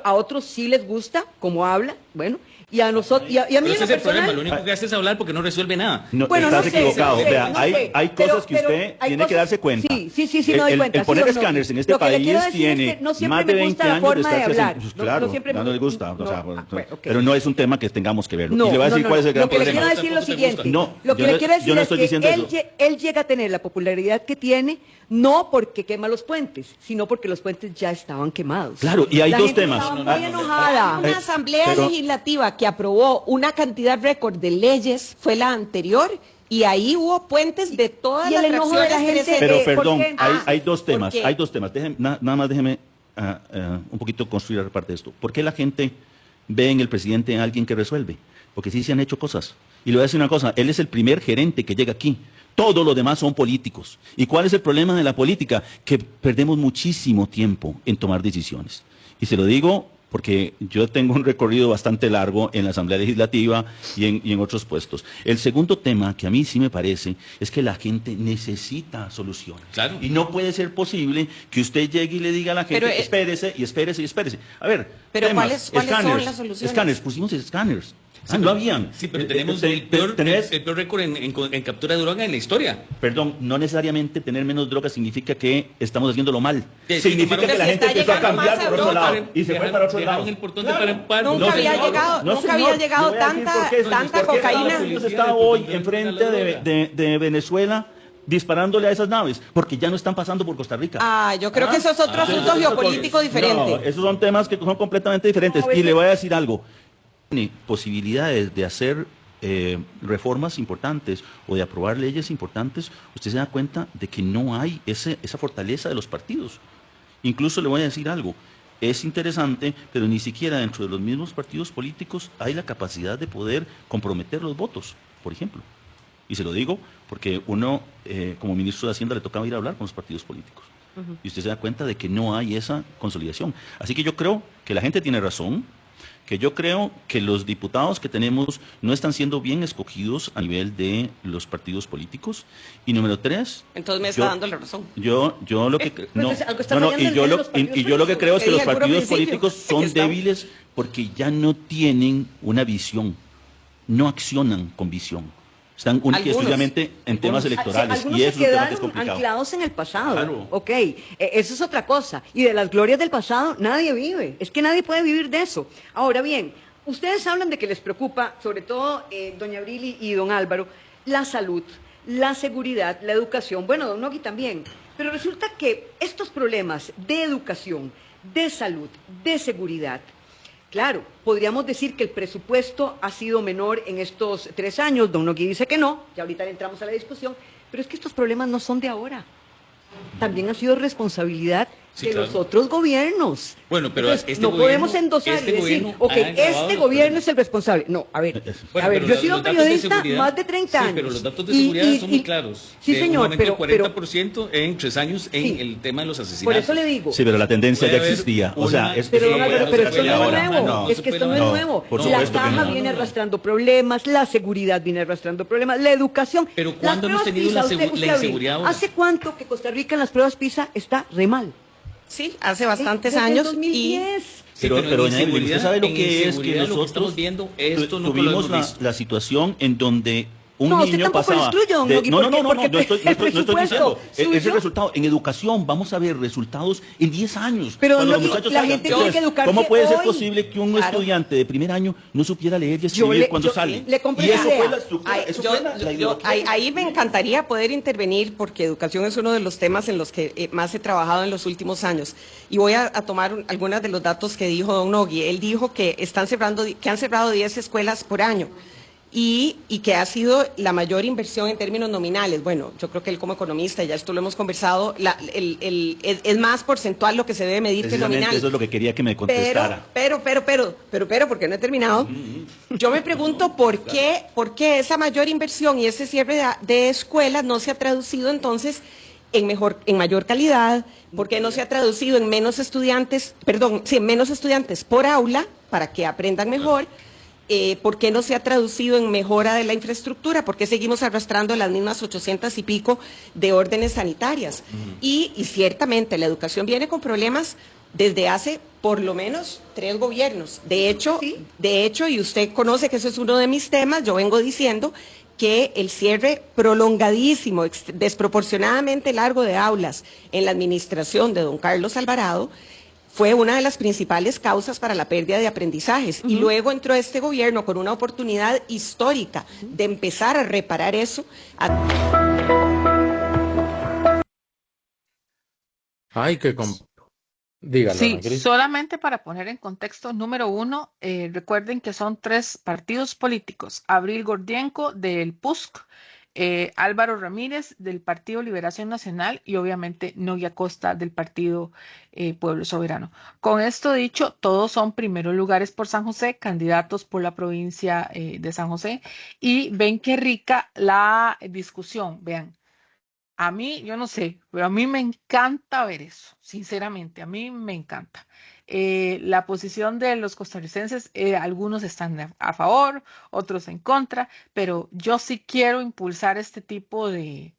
A otros sí les gusta cómo habla, bueno, y a nosotros, y a mí Pero en ese lo es el problema, personal, lo único que hace es hablar porque no resuelve nada. No, bueno, estás no sé, equivocado. no sé, Vea, no hay, sé, hay cosas que pero usted hay tiene que cosas- darse cuenta. Sí, me doy cuenta. El poner ¿sí o no? escáneres en este Lo que le país quiero decir es tiene que no siempre más de me 20 gusta la años de forma de estarse hablar. haciendo. Pues No claro, siempre no me le gusta. no, O sea, bueno, ok. pero no es un tema que tengamos que verlo. No, y le voy a decir cuál es el gran Lo que le problema. quiero decir es lo Tampoco te gusta. siguiente. No, Lo que yo le no- quiero decir yo no es estoy que diciendo eso. él llega a tener la popularidad que tiene, no porque quema los puentes, sino porque los puentes ya estaban quemados. Claro, y hay La dos gente temas. estaba muy enojada. Una asamblea pero- legislativa que aprobó una cantidad récord de leyes fue la anterior y ahí hubo puentes de todas Y las el enojo de la fracciones gente- Pero ¿por perdón, qué? hay dos ¿por temas, qué? hay dos temas. Nada más déjeme un poquito construir parte de esto. ¿Por qué la gente ve en el presidente a alguien que resuelve? Porque sí se han hecho cosas. Y le voy a decir una cosa, él es el primer gerente que llega aquí. Todos los demás son políticos. ¿Y cuál es el problema de la política? Que perdemos muchísimo tiempo en tomar decisiones. Y se lo digo porque yo tengo un recorrido bastante largo en la Asamblea Legislativa y en otros puestos. El segundo tema que a mí sí me parece es que la gente necesita soluciones. Claro. Y no puede ser posible que usted llegue y le diga a la gente, Pero, espérese y espérese y espérese. A ver, Pero temas, ¿cuáles son escáneres, las soluciones? escáneres, pusimos escáneres. Sí, no pero- habían. Sí, pero tenemos el tenés- peor récord en captura de droga en la historia. Perdón, no necesariamente tener menos drogas significa que estamos haciéndolo mal. Sí, Significa pero que la si gente está empezó a llegando cambiar más por otro Europa. lado y se fue para otro lado. Dejaron el portón de par en par. Nunca No, había señor. llegado, No, nunca señor. había llegado Le voy a decir tanta, por qué. tanta ¿Por qué cocaína. Estados Unidos está hoy enfrente de Venezuela disparándole a esas naves? Porque ya no están pasando por Costa Rica. Yo creo que eso es otro asunto geopolítico No, diferente. esos son temas que son completamente diferentes. Y le voy a decir algo. Tiene posibilidades de hacer reformas importantes o de aprobar leyes importantes, usted se da cuenta de que no hay esa fortaleza de los partidos. Incluso le voy a decir algo, es interesante, pero ni siquiera dentro de los mismos partidos políticos hay la capacidad de poder comprometer los votos, por ejemplo. Y se lo digo porque uno, como ministro de Hacienda, le tocaba ir a hablar con los partidos políticos. Y usted se da cuenta de que no hay esa consolidación. Así que yo creo que la gente tiene razón, que yo creo que los diputados que tenemos no están siendo bien escogidos a nivel de los partidos políticos. Y número 3... Entonces me está dando la razón. Yo lo que y yo lo que creo es que los partidos políticos son débiles porque ya no tienen una visión, no accionan con visión. Están únicamente y exclusivamente en temas electorales, y eso es un tema que es complicado. Anclados en el pasado. Claro. Ok, eso es otra cosa. Y de las glorias del pasado nadie vive. Es que nadie puede vivir de eso. Ahora bien, ustedes hablan de que les preocupa, sobre todo doña Abril y don Álvaro, la salud, la seguridad, la educación. Bueno, don Nogui también. Pero resulta que estos problemas de educación, de salud, de seguridad, claro, podríamos decir que el presupuesto ha sido menor en estos 3 años, don Nogui dice que no, ya ahorita le entramos a la discusión, pero es que estos problemas no son de ahora, también ha sido responsabilidad de los otros gobiernos. Bueno, pero entonces, no podemos endosar y decir, ok, este gobierno es el responsable. No, a ver, yo he sido periodista más de 30 años. Sí, pero los datos de seguridad son muy claros. Sí, señor, pero 40% en 3 años en el tema de los asesinatos. Por eso le digo. Sí, pero la tendencia ya existía. O sea, pero esto no es nuevo. Es que esto no es nuevo. La caja viene arrastrando problemas, la seguridad viene arrastrando problemas, la educación. Pero ¿cuándo hemos tenido la inseguridad ahora? ¿Hace cuánto que Costa Rica en las pruebas PISA está re mal? Sí, hace bastantes años. 2010. Pero doña Evelyn, usted sabe lo que es que nosotros tuvimos la situación en donde un niño pasaba... No estoy diciendo. Es el resultado. En educación vamos a ver resultados en 10 años. Pero la gente tiene que educarse. ¿Cómo puede ser posible que un estudiante de primer año no supiera leer y escribir cuando sale? Y eso fue la estructura. Ahí me encantaría poder intervenir porque educación es uno de los temas en los que más he trabajado en los últimos años. Y voy a tomar algunos de los datos que dijo don Nogui. Él dijo que han cerrado 10 escuelas por año. Y que ha sido la mayor inversión en términos nominales. Bueno, yo creo que él como economista, ya esto lo hemos conversado, es más porcentual lo que se debe medir que nominal. Eso es lo que quería que me contestara. Pero, porque no he terminado. Yo me pregunto por qué esa mayor inversión y ese cierre de escuelas no se ha traducido entonces en mayor calidad, por qué no se ha traducido en menos estudiantes por aula para que aprendan mejor. ¿Por qué no se ha traducido en mejora de la infraestructura? ¿Por qué seguimos arrastrando las mismas 800 y pico de órdenes sanitarias? Y ciertamente la educación viene con problemas desde hace por lo menos 3 gobiernos. De hecho, y usted conoce que eso es uno de mis temas, yo vengo diciendo que el cierre prolongadísimo, desproporcionadamente largo de aulas en la administración de don Carlos Alvarado fue una de las principales causas para la pérdida de aprendizajes. Y luego entró este gobierno con una oportunidad histórica de empezar a reparar eso. Ay, qué dígalo, Sí, solamente para poner en contexto, número 1, recuerden que son 3 partidos políticos. Abril Gordienko del PUSC, Álvaro Ramírez del Partido Liberación Nacional y obviamente Nogui Acosta del Partido Pueblo Soberano. Con esto dicho, todos son primeros lugares por San José, candidatos por la provincia de San José, y ven qué rica la discusión, vean. A mí, yo no sé, pero a mí me encanta ver eso, sinceramente, a mí me encanta. La posición de los costarricenses, algunos están a favor, otros en contra, pero yo sí quiero impulsar este tipo de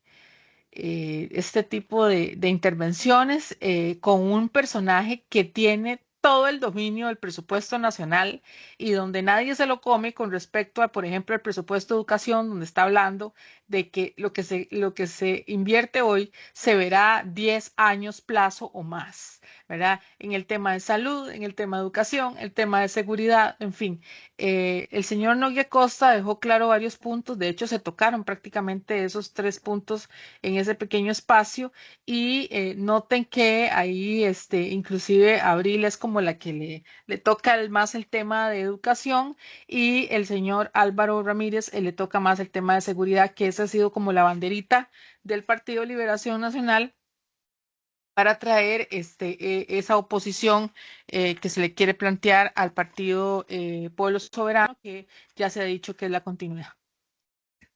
intervenciones con un personaje que tiene todo el dominio del presupuesto nacional y donde nadie se lo come con respecto a, por ejemplo, el presupuesto de educación, donde está hablando de que lo que se invierte hoy se verá 10 años plazo o más, ¿verdad? En el tema de salud, en el tema de educación, el tema de seguridad, en fin. El señor Nogui Acosta dejó claro varios puntos, de hecho se tocaron prácticamente esos 3 puntos en ese pequeño espacio y noten que ahí inclusive Abril es como como la que le toca más el tema de educación y el señor Álvaro Ramírez le toca más el tema de seguridad, que esa ha sido como la banderita del Partido Liberación Nacional para traer esa oposición que se le quiere plantear al Partido Pueblo Soberano, que ya se ha dicho que es la continuidad.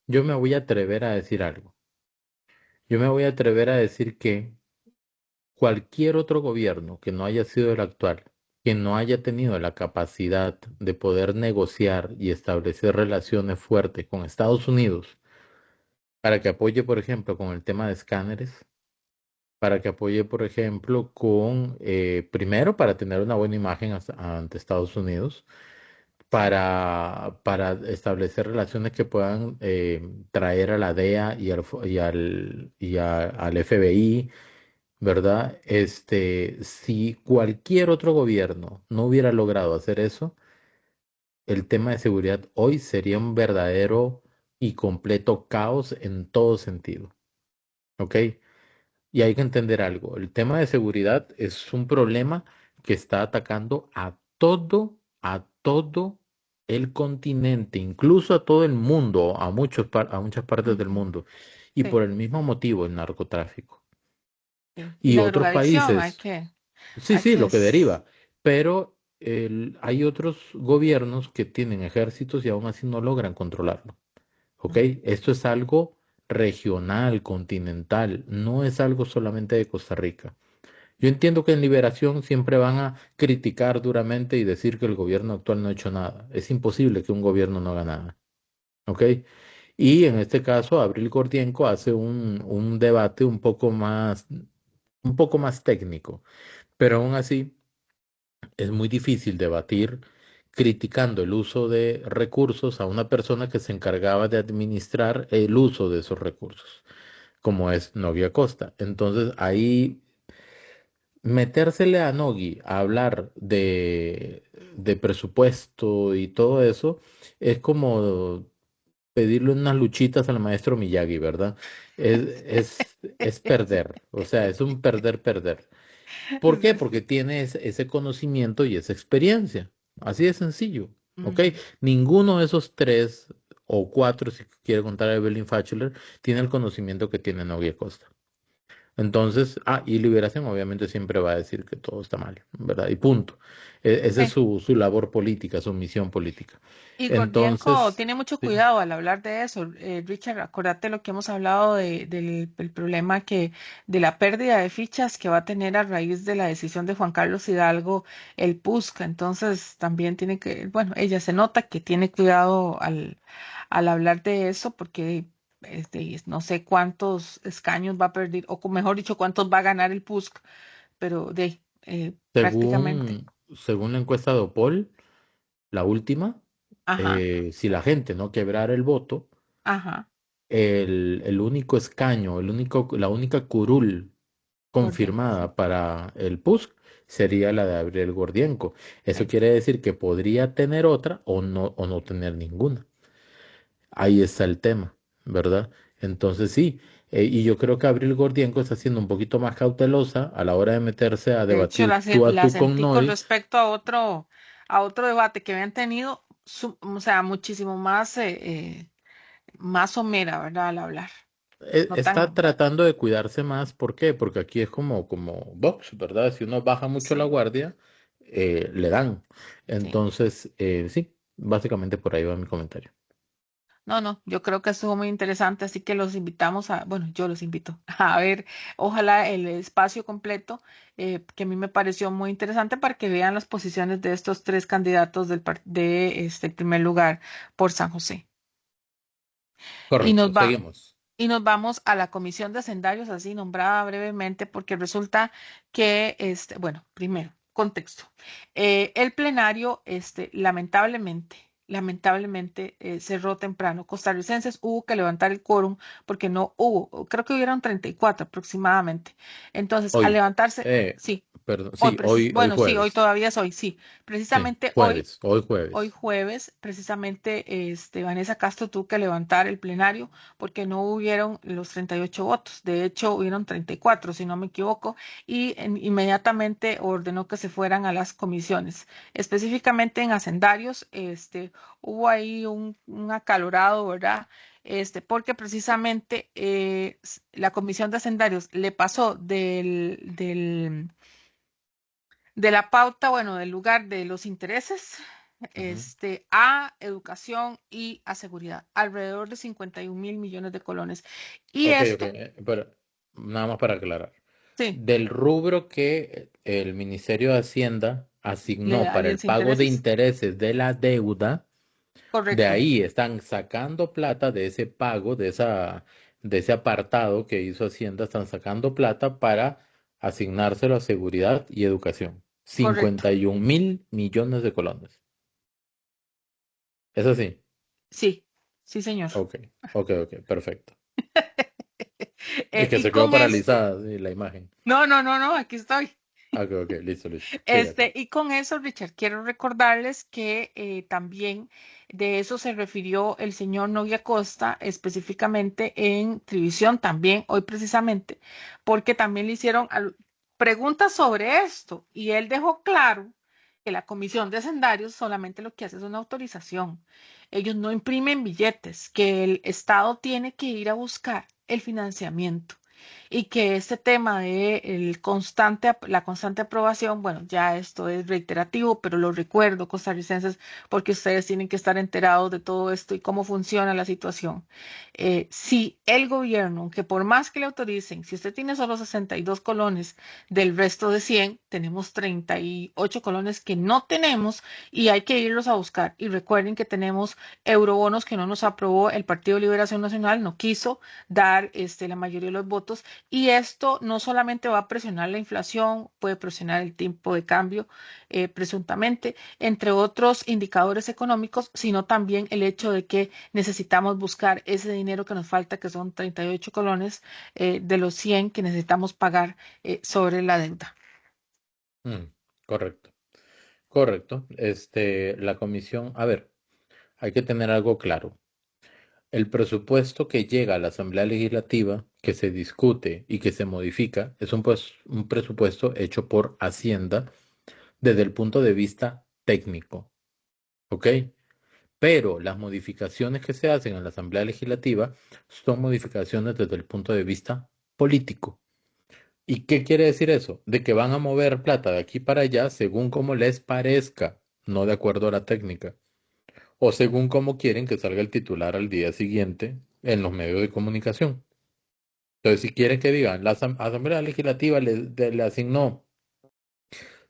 Yo me voy a atrever a decir algo. Yo me voy a atrever a decir que cualquier otro gobierno que no haya sido el actual, que no haya tenido la capacidad de poder negociar y establecer relaciones fuertes con Estados Unidos para que apoye, por ejemplo, con el tema de escáneres, para que apoye, por ejemplo, con, primero, para tener una buena imagen ante Estados Unidos, para establecer relaciones que puedan traer a la DEA al FBI, ¿verdad? Si cualquier otro gobierno no hubiera logrado hacer eso, el tema de seguridad hoy sería un verdadero y completo caos en todo sentido, ¿ok? Y hay que entender algo, el tema de seguridad es un problema que está atacando a todo el continente, incluso a todo el mundo, a muchas partes del Ujú, mundo, y sí, por el mismo motivo, el narcotráfico. sí. Y Y la otros drogadicción, países, sí, hay sí, que, lo que deriva, pero hay otros gobiernos que tienen ejércitos y aún así no logran controlarlo. ¿Ok? Esto es algo regional, continental, no es algo solamente de Costa Rica. Yo entiendo que en Liberación siempre van a criticar duramente y decir que el gobierno actual no ha hecho nada. Es imposible que un gobierno no haga nada. ¿Ok? Y en este caso, Abril Gordienco hace un debate un poco más técnico, pero aún así es muy difícil debatir criticando el uso de recursos a una persona que se encargaba de administrar el uso de esos recursos, como es Nogui Acosta. Entonces, ahí metérsele a Nogui a hablar de presupuesto y todo eso es como pedirle unas luchitas al maestro Miyagi, ¿verdad? Es perder, o sea, es un perder. ¿Por qué? Porque tienes ese conocimiento y esa experiencia. Así de sencillo. ¿Ok? Ujú. Ninguno de esos tres o cuatro, si quiere contar a Evelyn Fatcheler, tiene el conocimiento que tiene Nogui Costa. Entonces, y Liberación obviamente siempre va a decir que todo está mal, ¿verdad? Y punto. Esa es Sí. su labor política, su misión política. Y Gordienko Entonces, tiene mucho sí, cuidado al hablar de eso. Richard, acordate lo que hemos hablado del problema de la pérdida de fichas que va a tener a raíz de la decisión de Juan Carlos Hidalgo, el PUSC. Entonces, también tiene que, bueno, ella se nota que tiene cuidado al hablar de eso, porque no sé cuántos escaños va a perder, o mejor dicho, cuántos va a ganar el PUSC, pero prácticamente. según la encuesta de Opol, la última, Ajá, si la gente no quebrara el voto, ajá, el único escaño, la única curul Gordienko, sí. confirmada para el PUSC sería la de Gabriel Gordienco. Eso Sí. quiere decir que podría tener otra o no tener ninguna. Ahí está el tema, ¿verdad? Entonces sí, y yo creo que Abril Gordienco está siendo un poquito más cautelosa a la hora de meterse a De hecho, debatir tú a la tú con sentí con Noy. respecto a otro debate que habían tenido, o sea, muchísimo más, más somera, ¿verdad? Al hablar. No Está tan, tratando de cuidarse más. ¿Por qué? Porque aquí es como box, ¿verdad? Si uno baja mucho la sí, guardia, le dan. sí. Entonces, sí, básicamente por ahí va mi comentario. No, no, yo creo que estuvo muy interesante, así que los invitamos bueno, yo los invito a ver, ojalá el espacio completo, que a mí me pareció muy interesante para que vean las posiciones de estos tres candidatos de este primer lugar por San José. Y Correcto, nos va, seguimos. y nos vamos a la comisión de hacendarios, así nombrada brevemente, porque resulta que, bueno, primero, contexto. El plenario, lamentablemente, lamentablemente cerró temprano. Costarricenses hubo que levantar el quórum porque no hubo, creo que hubieron 34 aproximadamente. Entonces, al Hoy, levantarse, sí, perdón, hoy, sí, hoy bueno, sí, hoy jueves. todavía es hoy, sí, Sí, precisamente hoy. jueves, hoy Hoy jueves. jueves, precisamente, Vanessa Castro tuvo que levantar el plenario porque no hubieron los 38 votos. De hecho, hubieron 34, si no me equivoco, y inmediatamente ordenó que se fueran a las comisiones. Específicamente en hacendarios, hubo ahí un acalorado, ¿verdad? Porque precisamente la comisión de hacendarios le pasó de la pauta, bueno, del lugar de los intereses, Ujú. a educación y a seguridad, alrededor de 51.000 millones de colones. Y Ok, ok, esto, pero nada más para aclarar. sí, Del rubro que el Ministerio de Hacienda le asignó da para el los pago de intereses. intereses de la deuda, de Correcto, ahí están sacando plata de ese pago, de ese apartado que hizo Hacienda, están sacando plata para asignárselo a seguridad y educación. correcto. 51.000 millones de colones. ¿Es así? Sí, sí, señor. Ok, ok, perfecto. Es que Y se quedó con esto, paralizada, sí, la imagen. no, aquí estoy. Ok, listo. Siga. Y con eso, Richard, quiero recordarles que también de eso se refirió el señor Novia Costa específicamente en Trivisión, también hoy precisamente, porque también le hicieron preguntas sobre esto y él dejó claro que la comisión de hacendarios solamente lo que hace es una autorización. Ellos no imprimen billetes, que el Estado tiene que ir a buscar el financiamiento y que este tema de la constante aprobación, bueno, ya esto es reiterativo, pero lo recuerdo, costarricenses, porque ustedes tienen que estar enterados de todo esto y cómo funciona la situación. Si el gobierno, que por más que le autoricen, si usted tiene solo 62 colones del resto de 100, tenemos 38 colones que no tenemos y hay que irlos a buscar. Y recuerden que tenemos eurobonos que no nos aprobó el Partido de Liberación Nacional, no quiso dar la mayoría de los votos y esto no solamente va a presionar la inflación, puede presionar el tipo de cambio presuntamente, entre otros indicadores económicos, sino también el hecho de que necesitamos buscar ese dinero que nos falta, que son 38 colones de los 100 que necesitamos pagar sobre la deuda. Mm, correcto, correcto. La comisión, a ver, hay que tener algo claro. El presupuesto que llega a la Asamblea Legislativa, que se discute y que se modifica, es un presupuesto hecho por Hacienda desde el punto de vista técnico, ¿ok? Pero las modificaciones que se hacen en la Asamblea Legislativa son modificaciones desde el punto de vista político. ¿Y qué quiere decir eso? De que van a mover plata de aquí para allá según como les parezca, no de acuerdo a la técnica, o según como quieren que salga el titular al día siguiente en los medios de comunicación. Entonces, si quieren que digan, la Asamblea Legislativa le asignó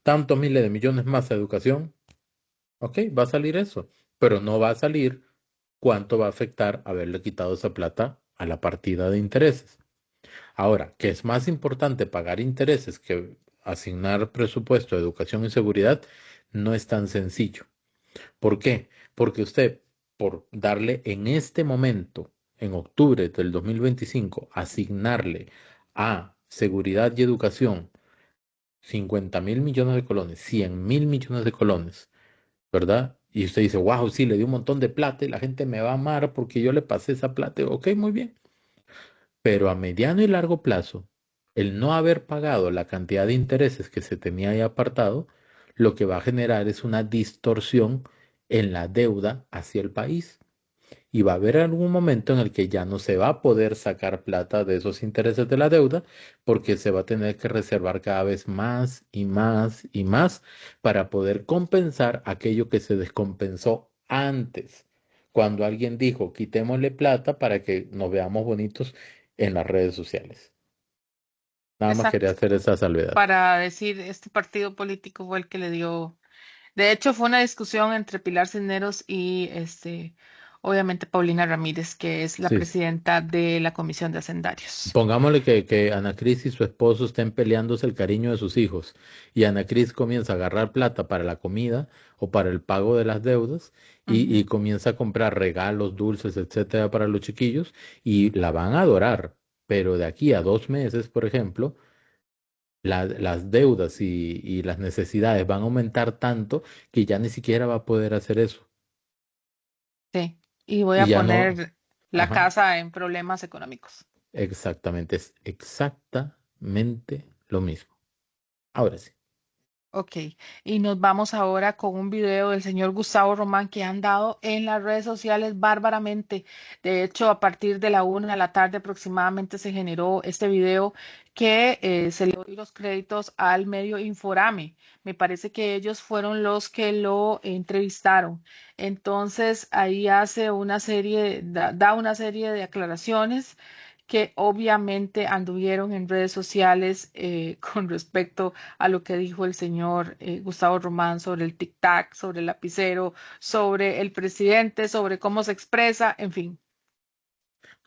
tantos miles de millones más a educación, ok, va a salir eso, pero no va a salir cuánto va a afectar haberle quitado esa plata a la partida de intereses. Ahora, que es más importante pagar intereses que asignar presupuesto a educación y seguridad, no es tan sencillo. ¿Por qué? Porque usted, por darle en este momento, en octubre del 2025, asignarle a seguridad y educación 50.000 millones de colones, 100.000 millones de colones, ¿verdad? Y usted dice, wow, sí, le di un montón de plata y la gente me va a amar porque yo le pasé esa plata. Ok, muy bien. Pero a mediano y largo plazo, el no haber pagado la cantidad de intereses que se tenía ahí apartado, lo que va a generar es una distorsión en la deuda hacia el país. Y va a haber algún momento en el que ya no se va a poder sacar plata de esos intereses de la deuda porque se va a tener que reservar cada vez más y más y más para poder compensar aquello que se descompensó antes, cuando alguien dijo, quitémosle plata para que nos veamos bonitos en las redes sociales. Nada más quería Exacto. hacer esa salvedad. Para decir, este partido político fue el que le dio. De hecho, fue una discusión entre Pilar Cisneros y obviamente Paulina Ramírez, que es la Sí. presidenta de la Comisión de Hacendarios. Pongámosle que Ana Cris y su esposo estén peleándose el cariño de sus hijos y Ana Cris comienza a agarrar plata para la comida o para el pago de las deudas y Ujú. comienza a comprar regalos, dulces, etcétera, para los chiquillos y la van a adorar. Pero de aquí a 2 meses, por ejemplo, las deudas y las necesidades van a aumentar tanto que ya ni siquiera va a poder hacer eso. Sí, y voy Y a ya no, poner la ajá, casa en problemas económicos. exactamente, es exactamente lo mismo. Ahora sí. Ok, y nos vamos ahora con un video del señor Gustavo Román que han dado en las redes sociales bárbaramente. De hecho, a partir de la 1 de la tarde aproximadamente se generó este video que se le dio los créditos al medio Inforame. Me parece que ellos fueron los que lo entrevistaron. Entonces, ahí hace una serie, da una serie de aclaraciones que obviamente anduvieron en redes sociales con respecto a lo que dijo el señor Gustavo Román sobre el tic-tac, sobre el lapicero, sobre el presidente, sobre cómo se expresa, en fin.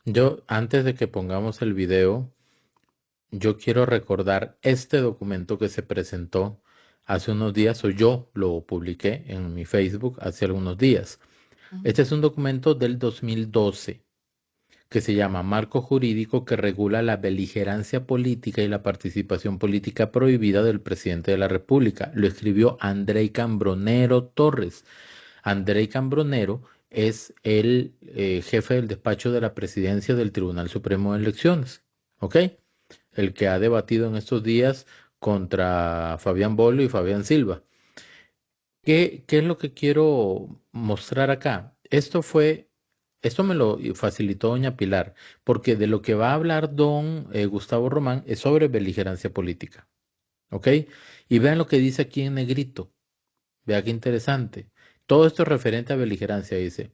Yo, antes de que pongamos el video, yo quiero recordar este documento que se presentó hace unos días, o yo lo publiqué en mi Facebook hace algunos días. Ujú. Este es un documento del 2012 que se llama Marco Jurídico que regula la beligerancia política y la participación política prohibida del presidente de la República. Lo escribió Andrei Cambronero Torres. Andrei Cambronero es el jefe del despacho de la presidencia del Tribunal Supremo de Elecciones, ¿ok? El que ha debatido en estos días contra Fabián Bolo y Fabián Silva. ¿Qué es lo que quiero mostrar acá? Esto me lo facilitó doña Pilar, porque de lo que va a hablar don Gustavo Román es sobre beligerancia política, ¿ok? Y vean lo que dice aquí en negrito. Vea qué interesante. Todo esto es referente a beligerancia, dice.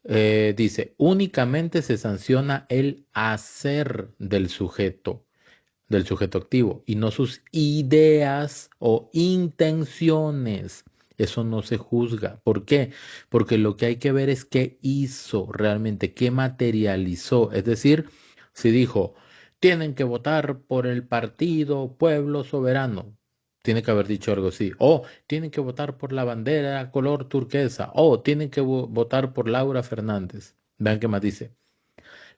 Dice, únicamente se sanciona el hacer del sujeto activo, y no sus ideas o intenciones. Eso no se juzga. ¿Por qué? Porque lo que hay que ver es qué hizo realmente, qué materializó. Es decir, si dijo, tienen que votar por el partido Pueblo Soberano. Tiene que haber dicho algo así. O tienen que votar por la bandera color turquesa. O tienen que votar por Laura Fernández. Vean qué más dice.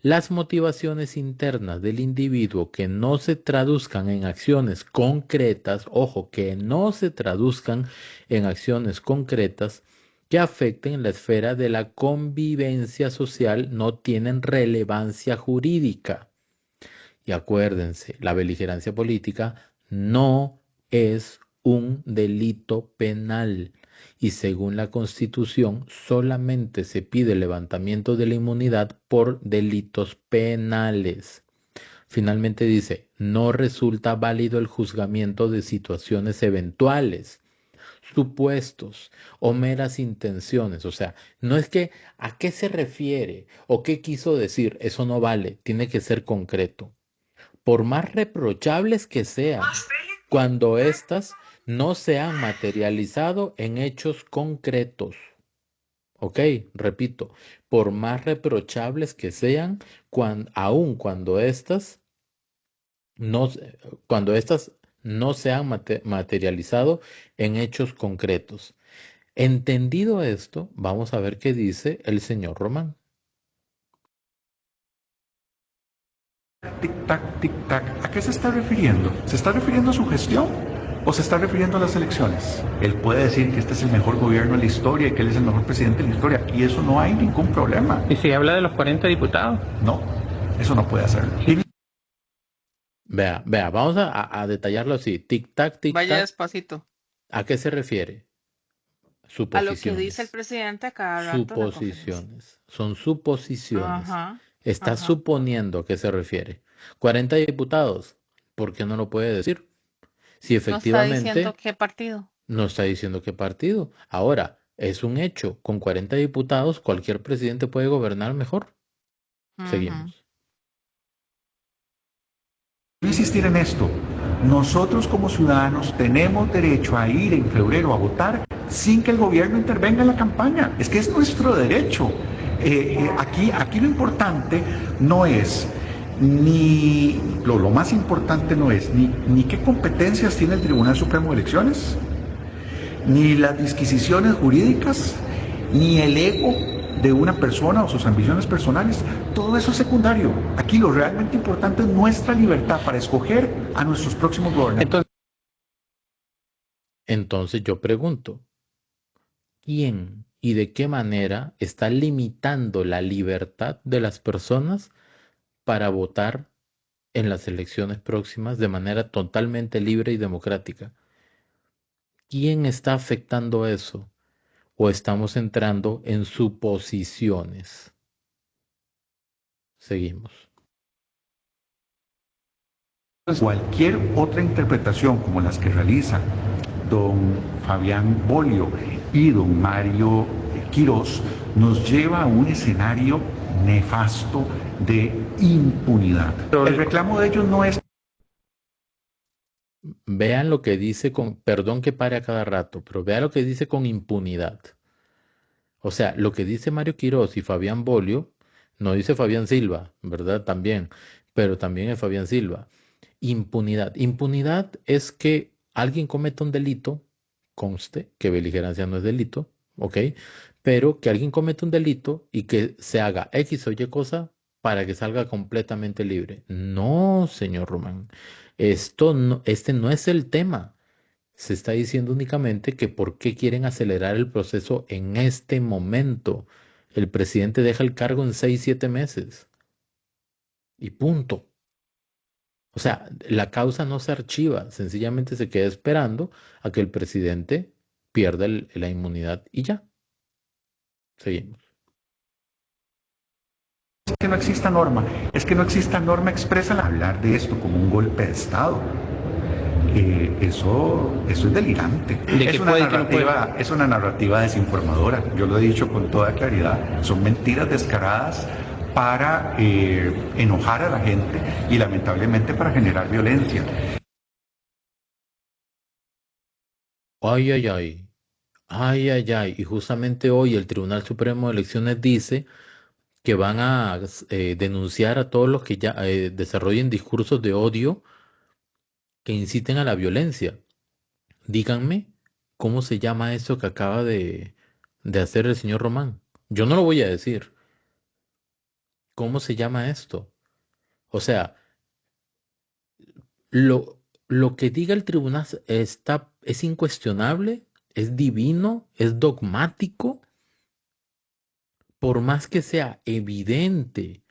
Las motivaciones internas del individuo que no se traduzcan en acciones concretas, ojo, que no se traduzcan en acciones concretas que afecten la esfera de la convivencia social no tienen relevancia jurídica. Y acuérdense, la beligerancia política no es un delito penal y según la Constitución solamente se pide el levantamiento de la inmunidad por delitos penales. Finalmente dice, no resulta válido el juzgamiento de situaciones eventuales, supuestos o meras intenciones. O sea, no es que a qué se refiere o qué quiso decir, eso no vale, tiene que ser concreto por más reprochables que sean, cuando éstas no se han materializado en hechos concretos. ¿Ok? Repito, por más reprochables que sean, aun no, cuando éstas no se han materializado en hechos concretos. Entendido esto, vamos a ver qué dice el señor Román. Tic-tac, tic-tac. ¿A qué se está refiriendo? ¿Se está refiriendo a su gestión o se está refiriendo a las elecciones? Él puede decir que este es el mejor gobierno de la historia y que él es el mejor presidente de la historia y eso no hay ningún problema. ¿Y si habla de los 40 diputados? No, eso no puede hacerlo. Vea, vamos a detallarlo así. Tic-tac, Vaya tic-tac. despacito. ¿A qué se refiere? A lo que dice el Suposiciones. presidente a cada rato en la conferencia. Suposiciones. Son suposiciones. Ajá, Está ajá. suponiendo a qué se refiere. 40 diputados. ¿Por qué no lo puede decir? Si No está efectivamente diciendo qué partido. no está diciendo qué partido. Ahora, es un hecho. Con 40 diputados, cualquier presidente puede gobernar mejor. Ujú. Seguimos. Quiero insistir en esto. Nosotros como ciudadanos tenemos derecho a ir en febrero a votar sin que el gobierno intervenga en la campaña. Es que es nuestro derecho. Aquí lo importante no es ni, lo más importante no es ni qué competencias tiene el Tribunal Supremo de Elecciones, ni las disquisiciones jurídicas, ni el ego de una persona o sus ambiciones personales. Todo eso es secundario. Aquí lo realmente importante es nuestra libertad para escoger a nuestros próximos gobernantes. Entonces yo pregunto, ¿quién y de qué manera está limitando la libertad de las personas para votar en las elecciones próximas de manera totalmente libre y democrática? ¿Quién está afectando eso? ¿O estamos entrando en suposiciones? Seguimos. Cualquier otra interpretación como las que realiza don Fabián Bolio y don Mario Quirós nos lleva a un escenario nefasto de impunidad. El reclamo de ellos no es... Vean lo que dice perdón que pare a cada rato, pero vean lo que dice con impunidad. O sea, lo que dice Mario Quirós y Fabián Bolio, no dice Fabián Silva, ¿verdad? También, pero también es Fabián Silva. Impunidad. Impunidad es que alguien cometa un delito, conste que beligerancia no es delito, ¿ok? Pero que alguien cometa un delito y que se haga X o Y cosa para que salga completamente libre. No, señor Román, este no es el tema. Se está diciendo únicamente que por qué quieren acelerar el proceso en este momento. El presidente deja el cargo en 6-7 meses. Y punto. O sea, la causa no se archiva, sencillamente se queda esperando a que el presidente pierda la inmunidad y ya. Seguimos. Es que no exista norma, expresa al hablar de esto como un golpe de Estado. Eso es delirante. Es una narrativa desinformadora. Yo lo he dicho con toda claridad. Son mentiras descaradas para enojar a la gente y lamentablemente para generar violencia. Ay, ay, ay. Ay, ay, ay. Y justamente hoy el Tribunal Supremo de Elecciones dice que van a denunciar a todos los que ya desarrollen discursos de odio que inciten a la violencia. Díganme cómo se llama eso que acaba de hacer el señor Román. Yo no lo voy a decir. ¿Cómo se llama esto? O sea, lo que diga el tribunal es incuestionable, es divino, es dogmático, por más que sea evidente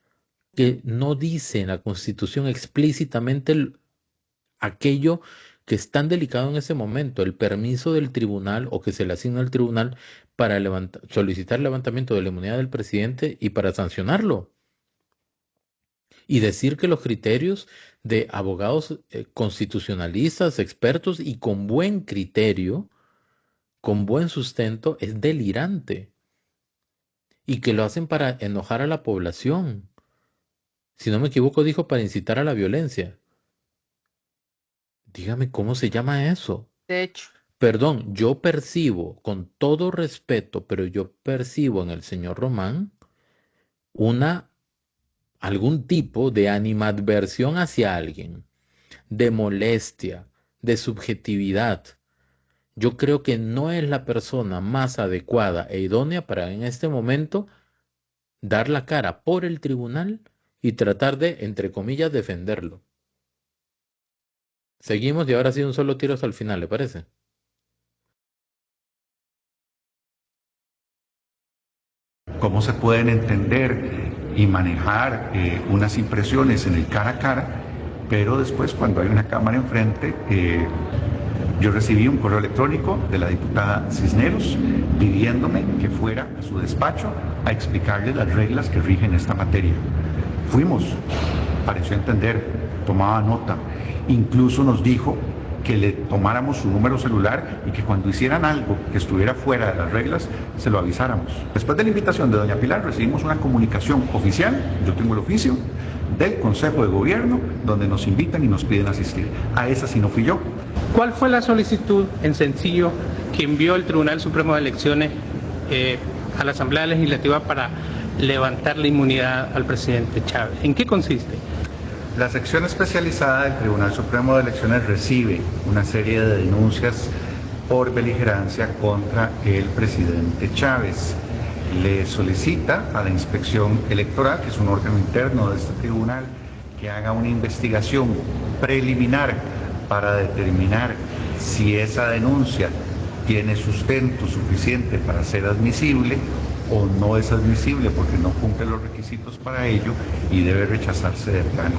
que no dice en la Constitución explícitamente aquello que es tan delicado en ese momento, el permiso del tribunal o que se le asigna al tribunal para solicitar el levantamiento de la inmunidad del presidente y para sancionarlo. Y decir que los criterios de abogados constitucionalistas, expertos y con buen criterio, con buen sustento, es delirante. Y que lo hacen para enojar a la población. Si no me equivoco, dijo para incitar a la violencia. Dígame cómo se llama eso. De hecho. Perdón, yo percibo, con todo respeto, pero yo percibo en el señor Román algún tipo de animadversión hacia alguien, de molestia, de subjetividad. Yo creo que no es la persona más adecuada e idónea para en este momento dar la cara por el tribunal y tratar de, entre comillas, defenderlo. Seguimos y ahora sí un solo tiro hasta el final, ¿le parece? ¿Cómo se pueden entender y manejar unas impresiones en el cara a cara, pero después cuando hay una cámara enfrente, yo recibí un correo electrónico de la diputada Cisneros pidiéndome que fuera a su despacho a explicarle las reglas que rigen esta materia. Fuimos, pareció entender, tomaba nota, incluso nos dijo que le tomáramos su número celular y que cuando hicieran algo que estuviera fuera de las reglas, se lo avisáramos. Después de la invitación de doña Pilar, recibimos una comunicación oficial, yo tengo el oficio, del Consejo de Gobierno, donde nos invitan y nos piden asistir. A esa sí no fui yo. ¿Cuál fue la solicitud, en sencillo, que envió el Tribunal Supremo de Elecciones a la Asamblea Legislativa para levantar la inmunidad al presidente Chávez. ¿En qué consiste? La sección especializada del Tribunal Supremo de Elecciones recibe una serie de denuncias por beligerancia contra el presidente Chávez. Le solicita a la Inspección Electoral, que es un órgano interno de este tribunal, que haga una investigación preliminar para determinar si esa denuncia tiene sustento suficiente para ser admisible o no es admisible porque no cumple los requisitos para ello y debe rechazarse de plano.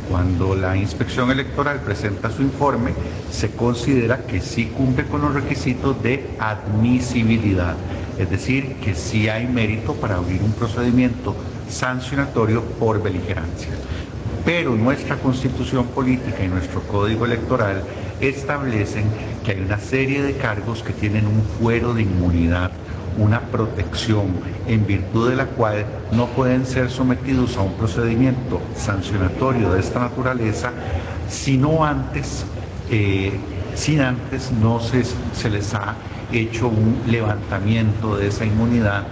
Cuando la Inspección Electoral presenta su informe, se considera que sí cumple con los requisitos de admisibilidad, es decir, que sí hay mérito para abrir un procedimiento sancionatorio por beligerancia. Pero nuestra Constitución Política y nuestro Código Electoral establecen que hay una serie de cargos que tienen un fuero de inmunidad, una protección, en virtud de la cual no pueden ser sometidos a un procedimiento sancionatorio de esta naturaleza, sino antes, sin antes no se les ha hecho un levantamiento de esa inmunidad,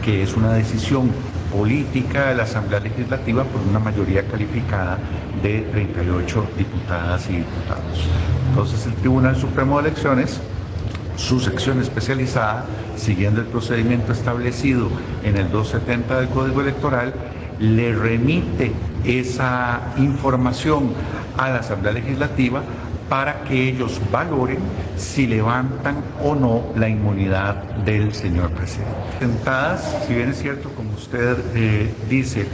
que es una decisión política de la Asamblea Legislativa por una mayoría calificada de 38 diputadas y diputados. Entonces, el Tribunal Supremo de Elecciones, su sección especializada, siguiendo el procedimiento establecido en el 270 del Código Electoral, le remite esa información a la Asamblea Legislativa para que ellos valoren si levantan o no la inmunidad del señor presidente. Sentadas, si bien es cierto, como usted dice,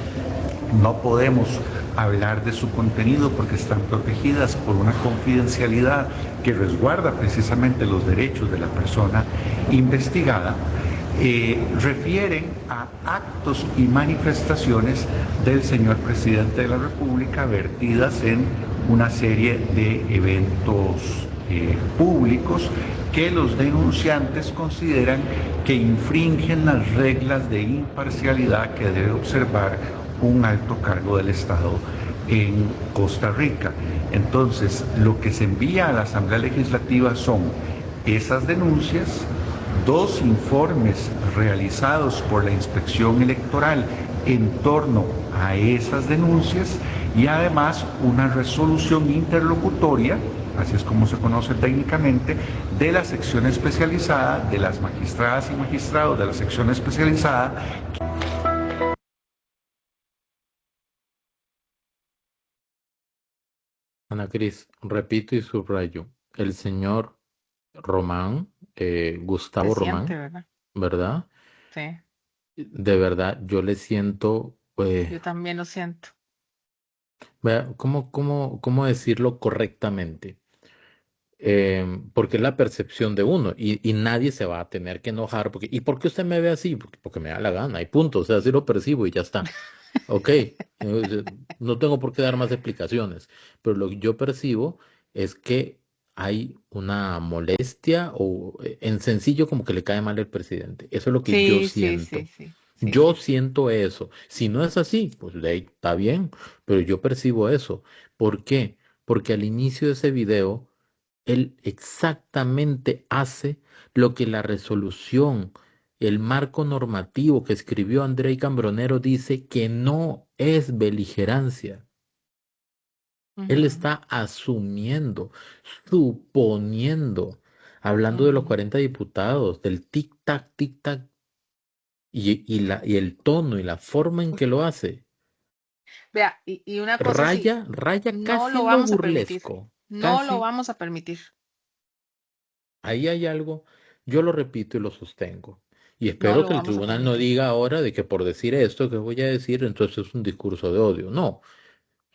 no podemos hablar de su contenido porque están protegidas por una confidencialidad que resguarda precisamente los derechos de la persona investigada, refieren a actos y manifestaciones del señor presidente de la República vertidas en una serie de eventos públicos que los denunciantes consideran que infringen las reglas de imparcialidad que debe observar un alto cargo del Estado en Costa Rica. Entonces, lo que se envía a la Asamblea Legislativa son esas denuncias, 2 informes realizados por la Inspección Electoral en torno a esas denuncias y además una resolución interlocutoria, así es como se conoce técnicamente, de la sección especializada, de las magistradas y magistrados de la sección especializada. Ana Cris, repito y subrayo, el señor Román, Gustavo Presidente, Román, ¿verdad? ¿verdad? Sí, De verdad, yo le siento, yo también lo siento. vea, ¿cómo decirlo correctamente? Porque es la percepción de uno y nadie se va a tener que enojar. ¿Y por qué usted me ve así? Porque me da la gana y punto. O sea, así lo percibo y ya está. Ok, no tengo por qué dar más explicaciones, pero lo que yo percibo es que hay una molestia o en sencillo como que le cae mal el presidente. Eso es lo que yo Sí, sí, sí, siento. sí, sí, Yo sí. siento eso. Si no es así, pues de ahí está bien, pero yo percibo eso. ¿Por qué? Porque al inicio de ese video, él exactamente hace lo que la resolución, el marco normativo que escribió Andrei Cambronero dice que no es beligerancia. Él Ujú, está asumiendo, suponiendo, hablando de los ujú. 40 diputados, del tic-tac, y el tono y la forma en que lo hace, Vea, y una cosa sí, raya no casi lo en lo vamos a permitir. burlesco, No lo casi. vamos a permitir. Ahí hay algo, yo lo repito y lo sostengo. Y No espero lo que el vamos a tribunal no permitir. diga ahora de que por decir esto que voy a decir, entonces es un discurso de odio. No,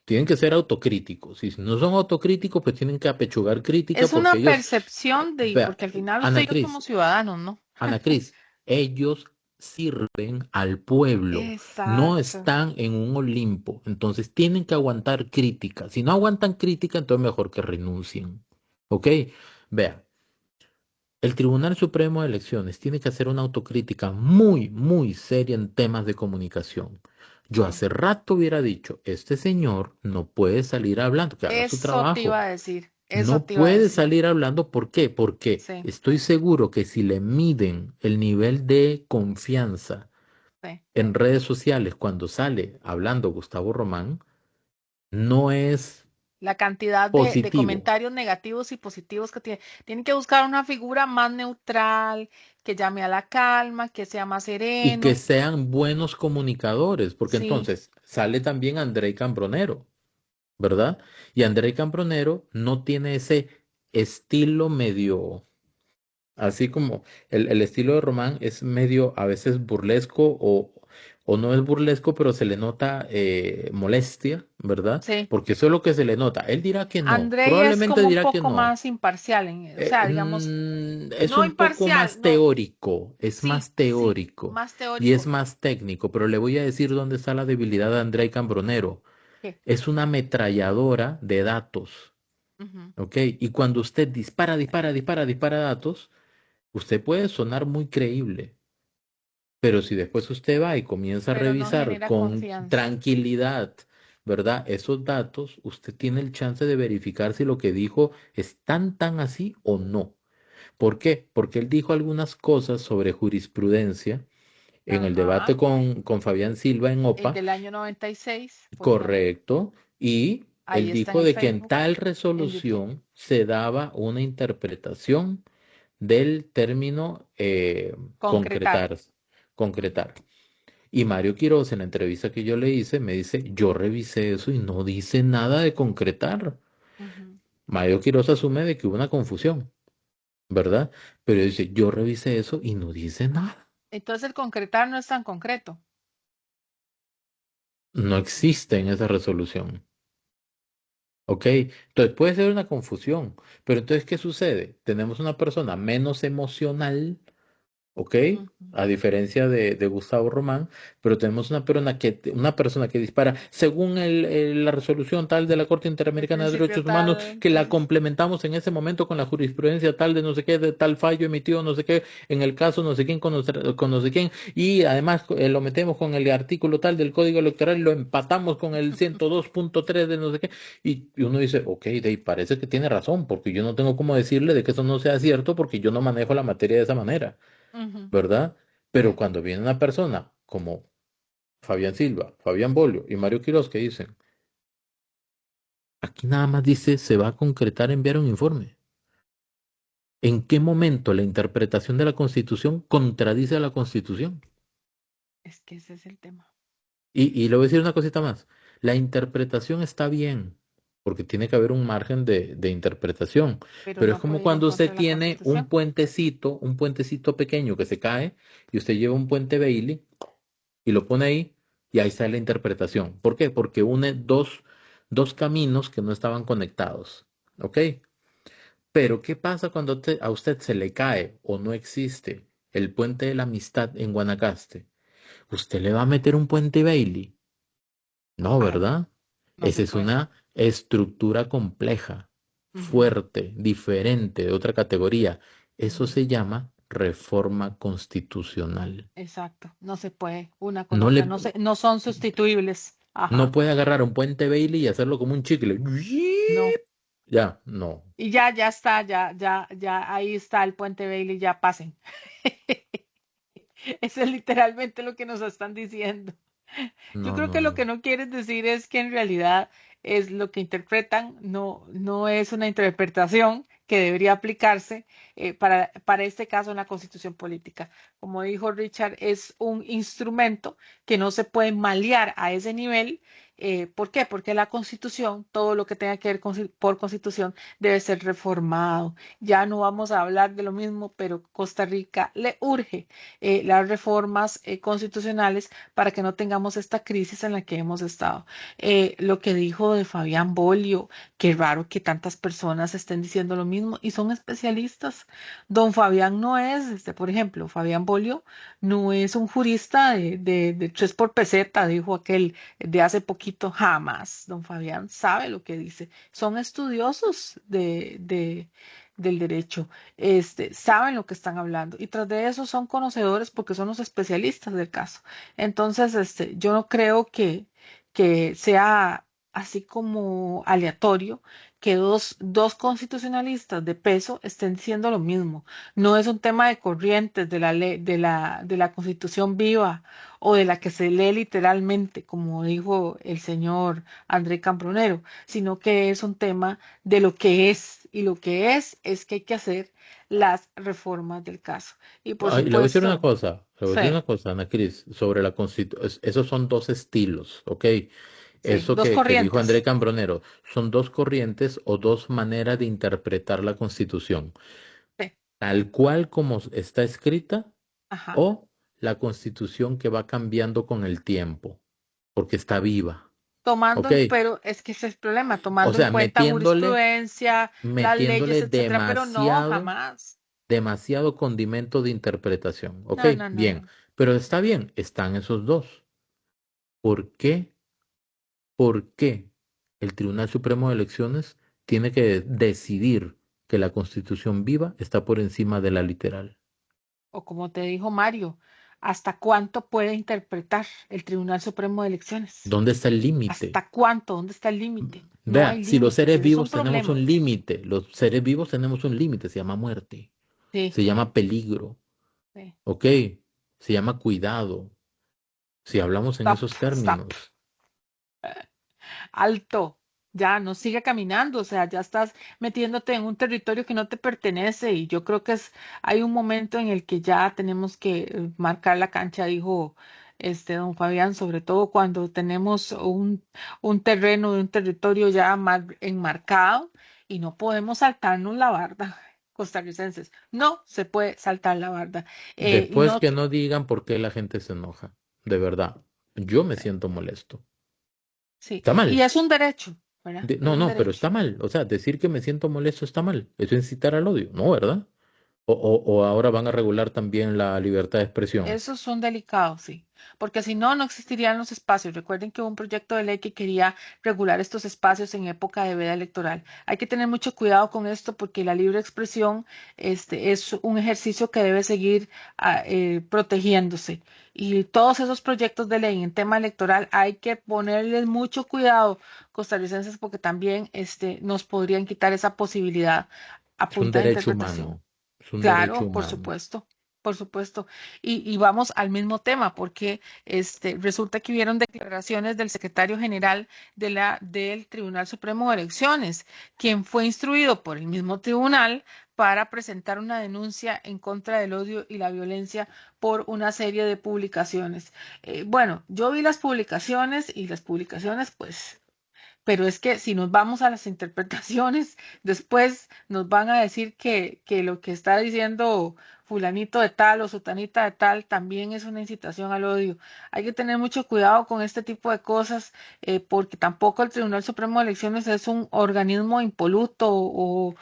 tienen que ser autocríticos. Y si no son autocríticos, pues tienen que apechugar crítica Es porque una ellos, percepción vea, porque al final usted Ana y yo Cris, somos ciudadanos, ¿no? Ana Cris, ellos sirven al pueblo, no Exacto. están en un Olimpo, entonces tienen que aguantar crítica. Si no aguantan crítica, entonces mejor que renuncien. ¿Ok? Vea. El Tribunal Supremo de Elecciones tiene que hacer una autocrítica muy seria en temas de comunicación. Yo Sí. hace rato hubiera dicho, este señor no puede salir hablando, que haga su Eso te iba trabajo. a decir. Eso No te iba a puede decir. salir hablando, ¿por qué? Porque Sí. estoy seguro que si le miden el nivel de confianza Sí. En redes sociales, cuando sale hablando Gustavo Román, no es La cantidad de positivo comentarios negativos y positivos que tiene. Tienen que buscar una figura más neutral, que llame a la calma, que sea más y que sereno. sean buenos comunicadores, porque Sí, entonces sale también Andrei Cambronero, ¿verdad? Y Andrei Cambronero no tiene ese estilo medio, así como el estilo de Román es medio a veces burlesco o no es burlesco, pero se le nota molestia, ¿verdad? sí. Porque eso es lo que se le nota. Él dirá que no, Andrei es probablemente como un dirá que poco no. más imparcial, o sea, digamos, Es no un poco imparcial, más no, teórico, es sí, más sí, teórico más y es teórico. más técnico, pero le voy a decir dónde está la debilidad de Andrei Cambronero. ¿Qué? Es una ametralladora de datos, Ujú. ¿ok? Y cuando usted dispara datos, usted puede sonar muy creíble, pero si después usted va y comienza a Pero no revisar genera con confianza. tranquilidad, ¿verdad? Esos datos, usted tiene el chance de verificar si lo que dijo es tan así o no. ¿Por qué? Porque él dijo algunas cosas sobre jurisprudencia en el debate Ajá, con Fabián Silva en el OPA, del año 96, por favor. correcto, y Ahí él está en dijo el de que en Facebook, tal en YouTube. resolución se daba una interpretación del término Concretar. concretar. Y Mario Quiroz, en la entrevista que yo le hice, me dice, yo revisé eso y no dice nada de concretar. Ujú. Mario Quiroz asume de que hubo una confusión, ¿verdad? Pero dice, yo revisé eso y no dice nada. Entonces el concretar no es tan concreto. No existe en esa resolución. ¿Ok? Entonces puede ser una confusión, pero entonces, ¿qué sucede? Tenemos una persona menos emocional, ¿ok? Ujú. A diferencia de Gustavo Román, pero tenemos una persona que dispara según la resolución tal de la Corte El Interamericana de principio Derechos Humanos, tal, que la entonces, complementamos en ese momento con la jurisprudencia tal de no sé qué, de tal fallo emitido no sé qué, en el caso no sé quién con no sé quién, y además lo metemos con el artículo tal del Código Electoral y lo empatamos con el 102.3 de no sé qué, y uno dice, ok, de ahí parece que tiene razón, porque yo no tengo cómo decirle de que eso no sea cierto, porque yo no manejo la materia de esa manera. ujú. ¿Verdad? Pero cuando viene una persona como Fabián Silva, Fabián Bolio y Mario Quiroz que dicen, aquí nada más dice se va a concretar enviar un informe. ¿En qué momento la interpretación de la Constitución contradice a la Constitución? Es que ese es el tema. Y le voy a decir una cosita más. La interpretación está bien, porque tiene que haber un margen de interpretación. Pero Pero es no como puede ir en cuando contra usted de la tiene Constitución. un puentecito pequeño que se cae, y usted lleva un puente Bailey y lo pone ahí y ahí está la interpretación. ¿Por qué? Porque une dos caminos que no estaban conectados. ¿Ok? Pero ¿qué pasa cuando a usted se le cae o no existe el puente de la amistad en Guanacaste? ¿Usted le va a meter un puente Bailey? No, Ay, no, ¿verdad? no se Esa es puede. una estructura compleja, Ujú, fuerte, diferente, de otra categoría. Eso ujú. se llama reforma constitucional. Exacto, no se puede una con No otra, le, no son sustituibles. No Ajá, puede agarrar un puente Bailey y hacerlo como un chicle. no. Ya, no. Y ya está, ya ahí está el puente Bailey, ya pasen. Eso es literalmente lo que nos están diciendo. Yo No, creo no, que lo no. que no quieres decir es que en realidad es lo que interpretan, no es una interpretación que debería aplicarse para este caso en la constitución política. Como dijo Richard, es un instrumento que no se puede malear a ese nivel. ¿Por qué? Porque la constitución, todo lo que tenga que ver por constitución, debe ser reformado. Ya no vamos a hablar de lo mismo, pero Costa Rica le urge las reformas constitucionales para que no tengamos esta crisis en la que hemos estado. Lo que dijo de Fabián Bolio, qué raro que tantas personas estén diciendo lo mismo y son especialistas. Don Fabián no es, por ejemplo, Fabián Bolio no es un jurista de 3 por peseta, dijo aquel de hace poquito, jamás. Don Fabián sabe lo que dice. Son estudiosos del derecho, saben lo que están hablando y tras de eso son conocedores porque son los especialistas del caso. Entonces, yo no creo que sea así como aleatorio que dos constitucionalistas de peso estén diciendo lo mismo. No es un tema de corrientes de la ley, de la Constitución viva o de la que se lee literalmente, como dijo el señor André Cambronero, sino que es un tema de lo que es, y lo que es que hay que hacer las reformas del caso. Y por Ay, le voy a decir una supuesto, cosa, le voy a decir sí, una cosa, Ana Cris, sobre la constitución. Esos son dos estilos, ¿ok? sí, Eso dos que dijo André corrientes. Cambronero, son dos corrientes o dos maneras de interpretar la Constitución, Sí, tal cual como está escrita ajá. o la Constitución que va cambiando con el tiempo, porque está viva, ¿ok? Pero es que ese es el problema, O tomando en sea, cuenta jurisprudencia, las leyes, metiéndole etcétera, pero no, demasiado, jamás. demasiado condimento de interpretación, ¿ok? No, no, no, Bien, no. pero está bien, están esos dos. ¿Por qué? ¿Por qué el Tribunal Supremo de Elecciones tiene que decidir que la Constitución viva está por encima de la literal? O como te dijo Mario, ¿hasta cuánto puede interpretar el Tribunal Supremo de Elecciones? ¿Dónde está el límite? ¿Hasta cuánto? ¿Dónde está el límite? No Vea, hay si los límite, seres ese es un vivos tenemos problema. un límite, los seres vivos tenemos un límite, se llama muerte, Sí, se llama peligro, sí. ¿ok? Se llama cuidado, si hablamos en Stop, esos stop. términos. Alto, ya no siga caminando, o sea, ya estás metiéndote en un territorio que no te pertenece y yo creo que hay un momento en el que ya tenemos que marcar la cancha, dijo don Fabián, sobre todo cuando tenemos un terreno, un territorio ya enmarcado y no podemos saltarnos la barda. Costarricenses, no se puede saltar la barda. Y Después no, que no digan por qué la gente se enoja, de verdad, yo me siento molesto. sí, Está y mal. es un derecho, ¿verdad? Es No, un no, pero derecho. está mal. O sea, decir que me siento molesto está mal. Eso es incitar al odio, ¿no, verdad? O ahora van a regular también la libertad de expresión. Esos son delicados, sí, porque si no, no existirían los espacios. Recuerden que hubo un proyecto de ley que quería regular estos espacios en época de veda electoral. Hay que tener mucho cuidado con esto porque la libre expresión es un ejercicio que debe seguir protegiéndose. Y todos esos proyectos de ley en tema electoral hay que ponerles mucho cuidado, costarricenses, porque también nos podrían quitar esa posibilidad a Es un punta de derecho interpretación. humano. Es un derecho Claro, por humano. supuesto, por supuesto. Y vamos al mismo tema, porque resulta que hubieron declaraciones del secretario general del Tribunal Supremo de Elecciones, quien fue instruido por el mismo tribunal para presentar una denuncia en contra del odio y la violencia por una serie de publicaciones. Bueno, yo vi las publicaciones y las publicaciones, pues pero es que si nos vamos a las interpretaciones, después nos van a decir que lo que está diciendo fulanito de tal o sutanita de tal también es una incitación al odio. Hay que tener mucho cuidado con este tipo de cosas porque tampoco el Tribunal Supremo de Elecciones es un organismo impoluto o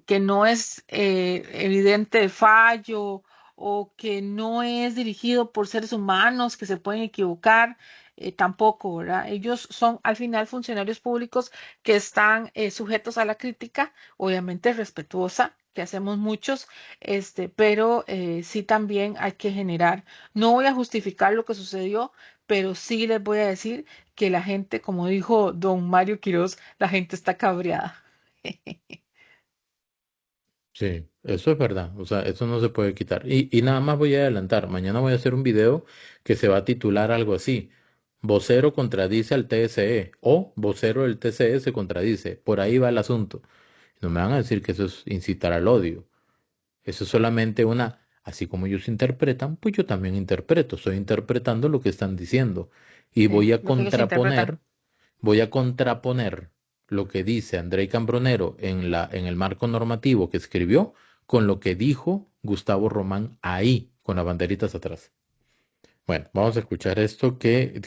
que no es evidente de fallo o que no es dirigido por seres humanos que se pueden equivocar tampoco, ¿verdad? Ellos son al final funcionarios públicos que están sujetos a la crítica, obviamente respetuosa, que hacemos muchos, pero sí también hay que generar. No voy a justificar lo que sucedió, pero sí les voy a decir que la gente, como dijo don Mario Quiroz, la gente está cabreada. Sí, eso es verdad. O sea, eso no se puede quitar. Y nada más voy a adelantar. Mañana voy a hacer un video que se va a titular algo así. Vocero contradice al TSE o vocero del TSE se contradice. Por ahí va el asunto. No me van a decir que eso es incitar al odio. Eso es solamente así como ellos interpretan, pues yo también interpreto. Estoy interpretando lo que están diciendo. Y Sí, lo que ellos interpretan. voy a contraponer lo que dice André Cambronero en el marco normativo que escribió con lo que dijo Gustavo Román ahí, con las banderitas atrás. Bueno, vamos a escuchar esto. ¿Quién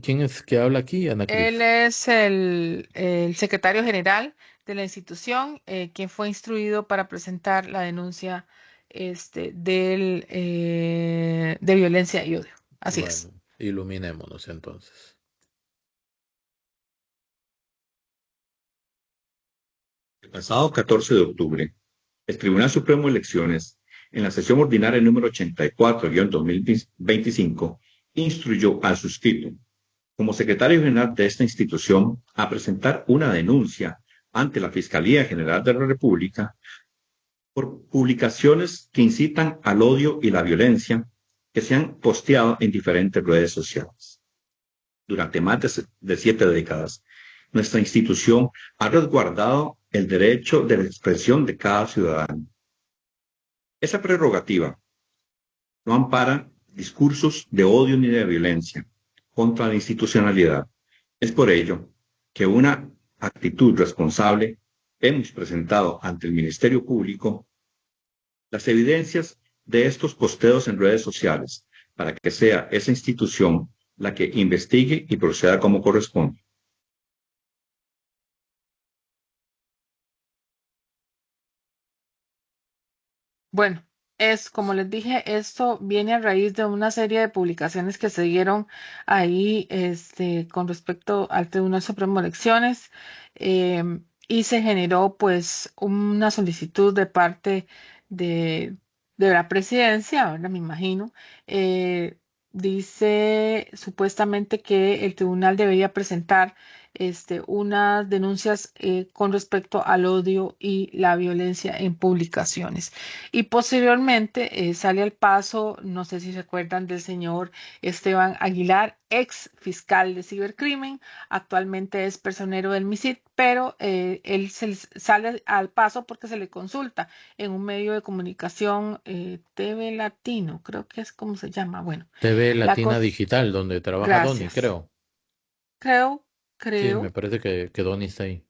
es que habla aquí, Ana Él Cris? es el secretario general de la institución, quien fue instruido para presentar la denuncia de violencia y odio. Así es. Bueno, iluminémonos entonces. El pasado 14 de octubre, el Tribunal Supremo de Elecciones, en la sesión ordinaria número 84-2025, instruyó al suscrito como secretario general de esta institución a presentar una denuncia ante la Fiscalía General de la República por publicaciones que incitan al odio y la violencia que se han posteado en diferentes redes sociales. Durante más de 7 décadas, nuestra institución ha resguardado el derecho de la expresión de cada ciudadano. Esa prerrogativa no ampara discursos de odio ni de violencia contra la institucionalidad. Es por ello que una actitud responsable hemos presentado ante el Ministerio Público las evidencias de estos posteos en redes sociales para que sea esa institución la que investigue y proceda como corresponde. Bueno, es como les dije, esto viene a raíz de una serie de publicaciones que se dieron ahí con respecto al Tribunal Supremo de Elecciones y se generó pues una solicitud de parte de, de la presidencia, ¿verdad? Me imagino. Dice supuestamente que el tribunal debería presentar unas denuncias con respecto al odio y la violencia en publicaciones. Y posteriormente sale al paso, no sé si se acuerdan del señor Esteban Aguilar, ex fiscal de cibercrimen, actualmente es personero del MISIT, pero él sale al paso porque se le consulta en un medio de comunicación TV Latino, creo que es como se llama. Bueno, TV la Latina cosa, Digital, donde trabaja Donny, gracias. creo. Creo, Sí, me creo. parece que Donny está ahí.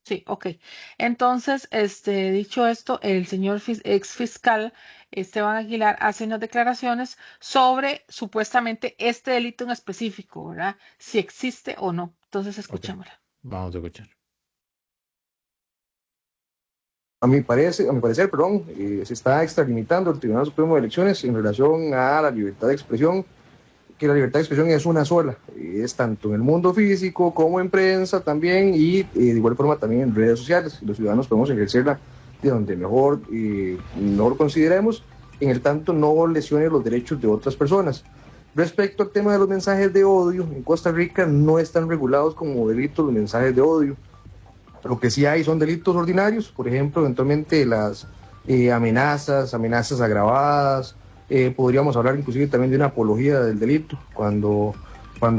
Sí, ok. Entonces, dicho esto, el señor ex fiscal Esteban Aguilar hace unas declaraciones sobre supuestamente este delito en específico, ¿verdad? Si existe o no. Entonces, Ok, escuchémosla. vamos a escuchar. A mi parecer, perdón, se está extralimitando el Tribunal Supremo de Elecciones en relación a la libertad de expresión, que la libertad de expresión es una sola, es tanto en el mundo físico como en prensa también y de igual forma también en redes sociales. Los ciudadanos podemos ejercerla de donde mejor consideremos, en el tanto no lesione los derechos de otras personas. Respecto al tema de los mensajes de odio, en Costa Rica no están regulados como delitos los mensajes de odio. Lo que sí hay son delitos ordinarios, por ejemplo, eventualmente las amenazas agravadas, podríamos hablar inclusive también de una apología del delito, cuando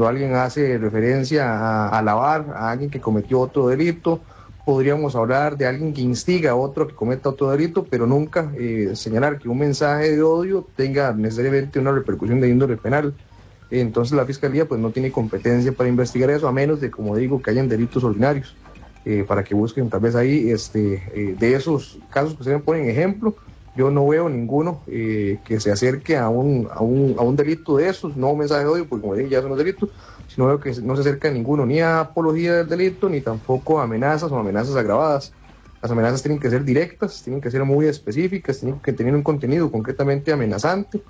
alguien hace referencia a alabar a alguien que cometió otro delito, podríamos hablar de alguien que instiga a otro que cometa otro delito, pero nunca señalar que un mensaje de odio tenga necesariamente una repercusión de índole penal. Entonces la Fiscalía pues no tiene competencia para investigar eso, a menos de, como digo, que hayan delitos ordinarios. Para que busquen tal vez ahí de esos casos que ustedes ponen ejemplo, yo no veo ninguno que se acerque a un delito de esos, no un mensaje de odio, porque como dije ya son los delitos, sino veo que no se acerca a ninguno, ni a apología del delito, ni tampoco a amenazas o amenazas agravadas. Las amenazas tienen que ser directas, tienen que ser muy específicas, tienen que tener un contenido concretamente amenazante,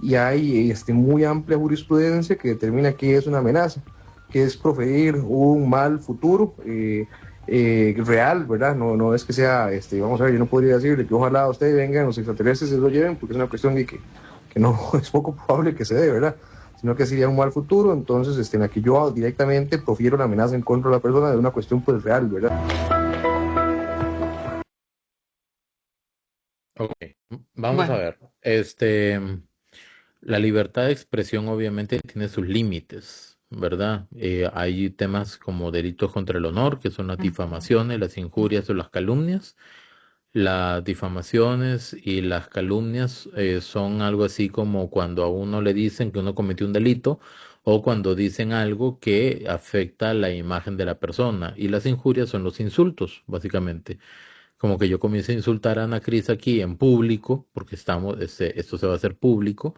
y hay muy amplia jurisprudencia que determina qué es una amenaza, que es proferir un mal futuro real, ¿verdad? No es que sea, vamos a ver, yo no podría decirle que ojalá ustedes vengan, los extraterrestres se lo lleven, porque es una cuestión de que no es poco probable que se dé, ¿verdad? Sino que sería un mal futuro, entonces en la que yo directamente profiero la amenaza en contra de la persona de una cuestión pues real, ¿verdad? Ok, vamos a Bueno, ver. La libertad de expresión obviamente tiene sus límites, ¿verdad? Hay temas como delitos contra el honor, que son las ujú, difamaciones, las injurias o las calumnias. Las difamaciones y las calumnias son algo así como cuando a uno le dicen que uno cometió un delito o cuando dicen algo que afecta la imagen de la persona. Y las injurias son los insultos, básicamente. Como que yo comience a insultar a Ana Cris aquí en público, porque esto se va a hacer público,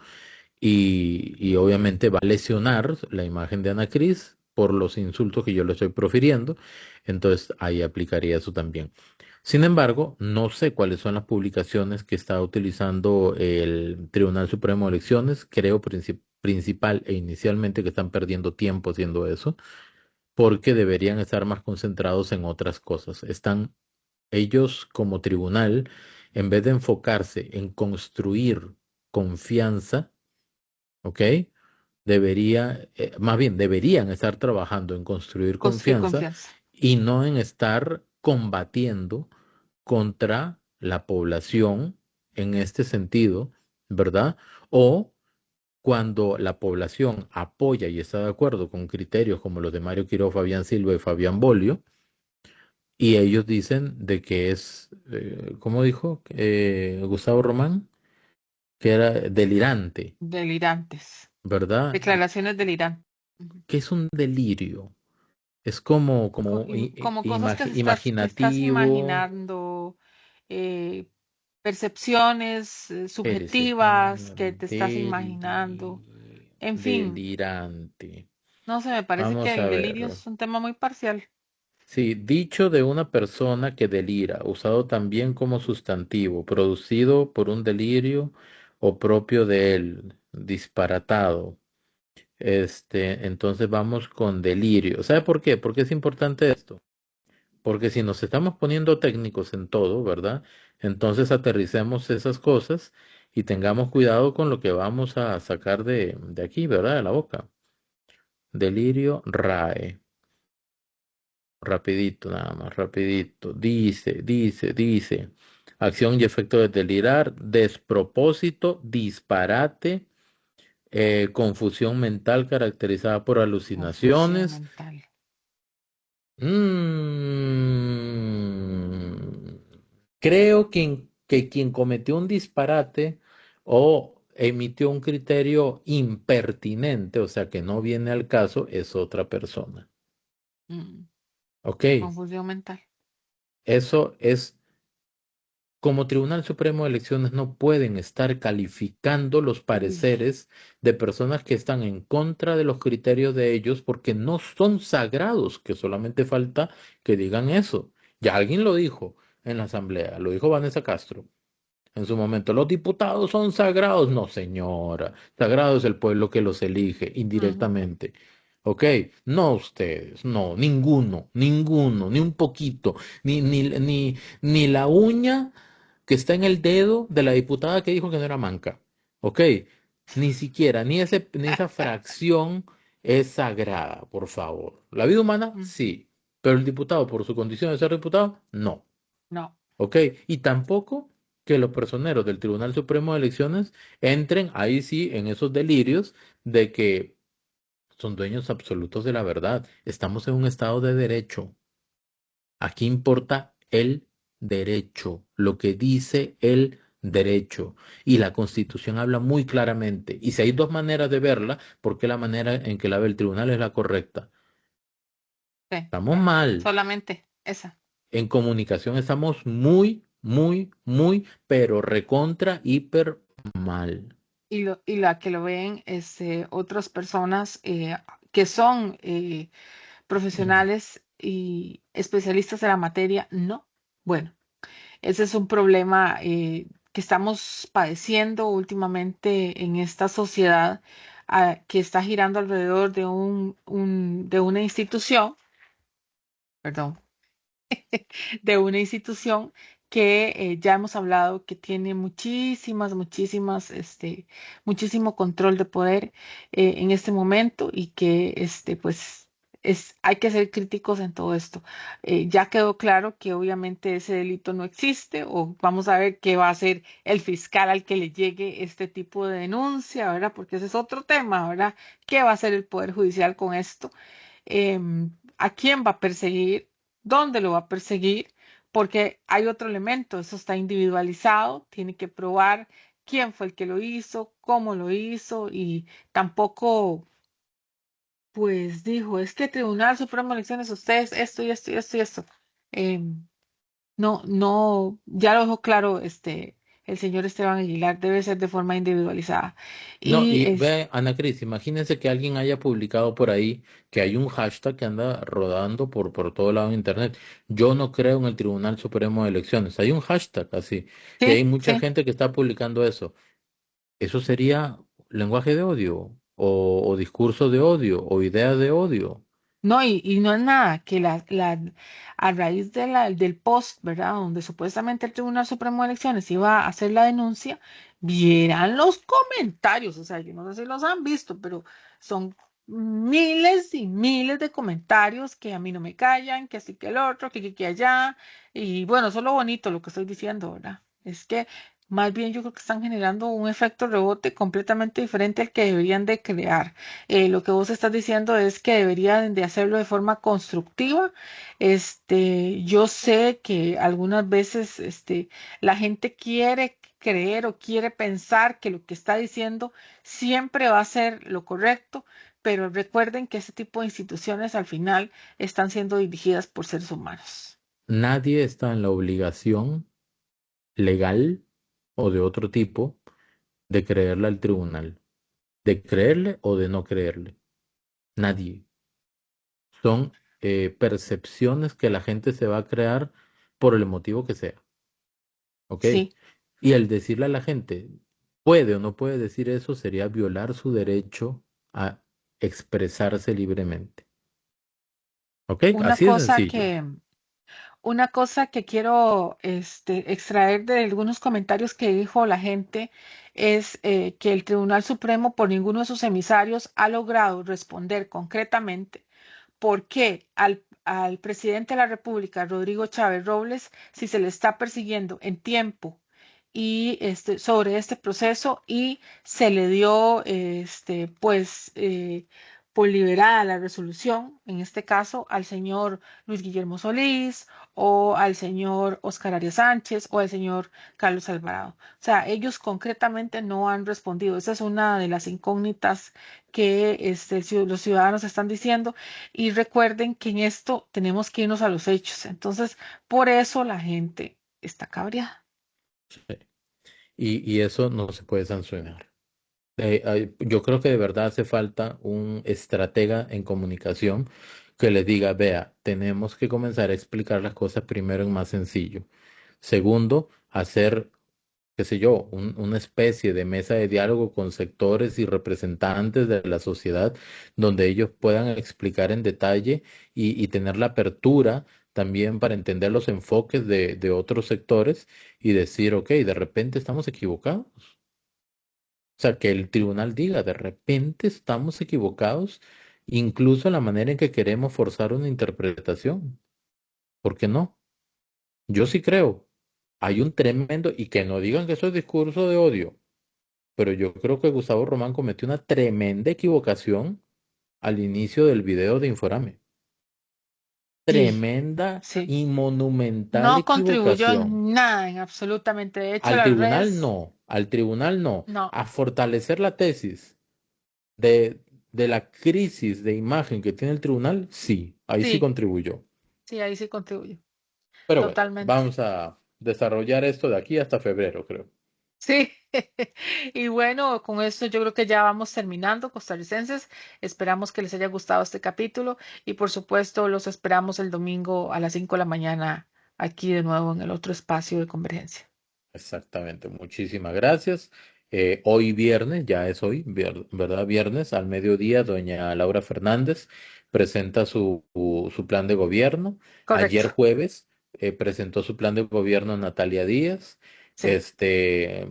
y obviamente va a lesionar la imagen de Ana Cris por los insultos que yo le estoy profiriendo. Entonces ahí aplicaría eso también. Sin embargo, no sé cuáles son las publicaciones que está utilizando el Tribunal Supremo de Elecciones. Creo principal e inicialmente que están perdiendo tiempo haciendo eso, porque deberían estar más concentrados en otras cosas. Están ellos como tribunal, en vez de enfocarse en construir confianza, ¿ok? más bien deberían estar trabajando en construir Construir confianza confianza. y no en estar combatiendo contra la población en este sentido, ¿verdad? O cuando la población apoya y está de acuerdo con criterios como los de Mario Quiró, Fabián Silva y Fabián Bolio, y ellos dicen de que es, ¿cómo dijo Gustavo Román? Que era delirante, Delirantes. ¿verdad? Declaraciones delirantes. Ujú. Que es un delirio. Es como, Como cosas que estás imaginativo. imaginando, eh, percepciones Espérese, subjetivas que te estás imaginando. En fin, delirante. no sé, me parece que Vamos el a delirio ver. es un tema muy parcial. Sí, dicho de una persona que delira, usado también como sustantivo, producido por un delirio o propio de él, disparatado. Entonces vamos con delirio. ¿Sabe por qué? ¿Por qué es importante esto? Porque si nos estamos poniendo técnicos en todo, ¿verdad? Entonces aterricemos esas cosas y tengamos cuidado con lo que vamos a sacar de aquí, ¿verdad? De la boca. Delirio RAE. Rapidito, nada más, rapidito. Dice. Acción y efecto de delirar, despropósito, disparate, confusión mental caracterizada por Confusión alucinaciones. mental. Mm, Creo que quien cometió un disparate o emitió un criterio impertinente, o sea que no viene al caso, es otra persona. Mm, ¿Ok? Confusión mental. Eso es, como Tribunal Supremo de Elecciones no pueden estar calificando los Uy, pareceres de personas que están en contra de los criterios de ellos porque no son sagrados, que solamente falta que digan eso. Ya alguien lo dijo en la asamblea, lo dijo Vanessa Castro en su momento. Los diputados son sagrados. No, señora, sagrado es el pueblo que los elige ujú, indirectamente. ¿Ok? No ustedes, no, ninguno, ni un poquito, ni la uña que está en el dedo de la diputada que dijo que no era manca. ¿Ok? Ni siquiera, ni esa fracción es sagrada, por favor. La vida humana, ujú. sí, pero el diputado, por su condición de ser diputado, no. No. ¿Ok? Y tampoco que los personeros del Tribunal Supremo de Elecciones entren ahí sí en esos delirios de que son dueños absolutos de la verdad. Estamos en un estado de derecho. Aquí importa el derecho, lo que dice el derecho. Y la Constitución habla muy claramente. Y si hay dos maneras de verla, ¿por qué la manera en que la ve el tribunal es la correcta? Sí, Estamos mal. solamente esa. En comunicación estamos muy, pero recontra, hiper mal. Y la que lo ven otras personas que son profesionales y especialistas en la materia, no. Bueno, ese es un problema que estamos padeciendo últimamente en esta sociedad que está girando alrededor de de una institución, perdón, de una institución que ya hemos hablado que tiene muchísimo control de poder en este momento y que pues hay que ser críticos en todo esto. Ya quedó claro que obviamente ese delito no existe o vamos a ver qué va a hacer el fiscal al que le llegue este tipo de denuncia, ¿verdad? Porque ese es otro tema, ¿verdad? ¿Qué va a hacer el Poder Judicial con esto? ¿A quién va a perseguir? ¿Dónde lo va a perseguir? Porque hay otro elemento, eso está individualizado, tiene que probar quién fue el que lo hizo, cómo lo hizo y tampoco, pues dijo, es que Tribunal Supremo de Elecciones, ustedes esto y esto y esto y esto. Em, no, ya lo dejó claro el señor Esteban Aguilar, debe ser de forma individualizada. No, Y y ve, Ana Cris, imagínense que alguien haya publicado por ahí que hay un hashtag que anda rodando por todo lado en Internet. Yo no creo en el Tribunal Supremo de Elecciones. Hay un hashtag así. Y hay sí, mucha sí. gente que está publicando eso. Eso sería lenguaje de odio, o discurso de odio, o idea de odio. No, y no es nada, que a raíz del post, ¿verdad? Donde supuestamente el Tribunal Supremo de Elecciones iba a hacer la denuncia, vieran los comentarios, o sea, yo no sé si los han visto, pero son miles y miles de comentarios que a mí no me callan, que así que el otro, que allá, y bueno, eso es lo bonito, lo que estoy diciendo, ¿verdad? Es que más bien yo creo que están generando un efecto rebote completamente diferente al que deberían de crear. Lo que vos estás diciendo es que deberían de hacerlo de forma constructiva. Yo sé que algunas veces, la gente quiere creer o quiere pensar que lo que está diciendo siempre va a ser lo correcto, pero recuerden que ese tipo de instituciones al final están siendo dirigidas por seres humanos. Nadie está en la obligación legal o de otro tipo de creerle al tribunal, de creerle o de no creerle. Nadie. Son percepciones que la gente se va a crear por el motivo que sea. ¿Ok? Sí, Y el decirle a la gente, puede o no puede decir eso, sería violar su derecho a expresarse libremente. ¿Ok? una Así de cosa sencillo. que, una cosa que quiero extraer de algunos comentarios que dijo la gente es que el Tribunal Supremo por ninguno de sus emisarios ha logrado responder concretamente por qué al presidente de la República, Rodrigo Chávez Robles, si se le está persiguiendo en tiempo y sobre este proceso y se le dio por liberada la resolución, en este caso al señor Luis Guillermo Solís o al señor Oscar Arias Sánchez o al señor Carlos Alvarado. O sea, ellos concretamente no han respondido. Esa es una de las incógnitas que los ciudadanos están diciendo y recuerden que en esto tenemos que irnos a los hechos. Entonces, por eso la gente está cabreada. Sí. Y eso no se puede sancionar. Yo creo que de verdad hace falta un estratega en comunicación que les diga, vea, tenemos que comenzar a explicar las cosas primero en más sencillo. Segundo, hacer, qué sé yo, una especie de mesa de diálogo con sectores y representantes de la sociedad donde ellos puedan explicar en detalle y tener la apertura también para entender los enfoques de otros sectores y decir, ok, de repente estamos equivocados. O sea, que el tribunal diga, de repente estamos equivocados, incluso en la manera en que queremos forzar una interpretación. ¿Por qué no? Yo sí creo. Hay un tremendo, y que no digan que eso es discurso de odio, pero yo creo que Gustavo Román cometió una tremenda equivocación al inicio del video de Inforame. Sí, Tremenda sí. y monumental No contribuyó equivocación. en nada, en absolutamente. De hecho, las redes, Al tribunal no, no. a fortalecer la tesis de la crisis de imagen que tiene el tribunal, sí, ahí sí Sí, contribuyó. sí, ahí sí contribuyó. Pero bueno, Totalmente. vamos a desarrollar esto de aquí hasta febrero, creo. Sí. Y bueno, con esto yo creo que ya vamos terminando, costarricenses. Esperamos que les haya gustado este capítulo y por supuesto los esperamos el domingo a las 5 de la mañana aquí de nuevo en el otro espacio de Convergencia. Exactamente, muchísimas gracias. Hoy viernes, ya es hoy, ¿verdad? Viernes al mediodía, doña Laura Fernández presenta su plan de gobierno. Ayer Correcto. jueves presentó su plan de gobierno Natalia Díaz. Sí. Este,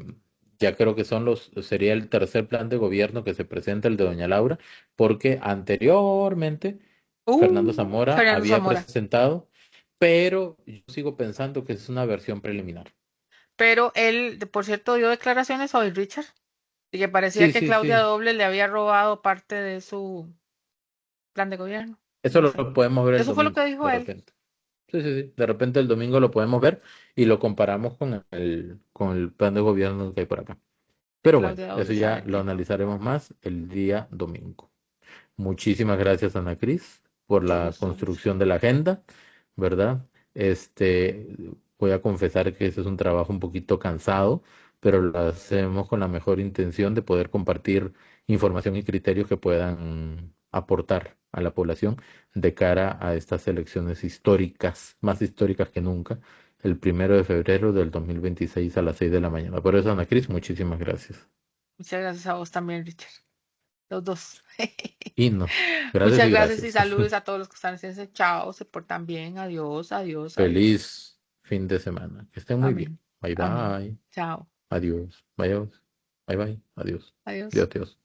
ya creo que sería el tercer plan de gobierno que se presenta el de doña Laura, porque anteriormente Fernando Zamora Fernando había Zamora. presentado, pero yo sigo pensando que es una versión preliminar. Pero él, por cierto, dio declaraciones hoy, Richard, y que parecía Sí, que sí, Claudia sí. Doble le había robado parte de su plan de gobierno. Eso No lo sé. podemos ver el Eso fue lo que domingo, dijo de él. repente. Sí, sí, sí. De repente el domingo lo podemos ver y lo comparamos con el plan de gobierno que hay por acá. De Pero bueno, Claudia eso Doble, ya saber lo qué. analizaremos más el día domingo. Muchísimas gracias, Ana Cris, por Mucho la gusto, Richard. construcción de la agenda, ¿verdad? Este, voy a confesar que ese es un trabajo un poquito cansado, pero lo hacemos con la mejor intención de poder compartir información y criterios que puedan aportar a la población de cara a estas elecciones históricas, más históricas que nunca, el 1 de febrero del 2026 a las 6 de la mañana. Por eso, Ana Cris, muchísimas gracias. Muchas gracias a vos también, Richard. Los dos. Y no, gracias Muchas y gracias y gracias. saludos a todos los que están haciendo. Chao, se portan bien. Adiós, adiós, adiós. Feliz fin de semana. Que estén muy bien. Amén. Bye Amén. bye. Chao. Adiós. Bye, bye. Adiós. Adiós. Dios, Dios.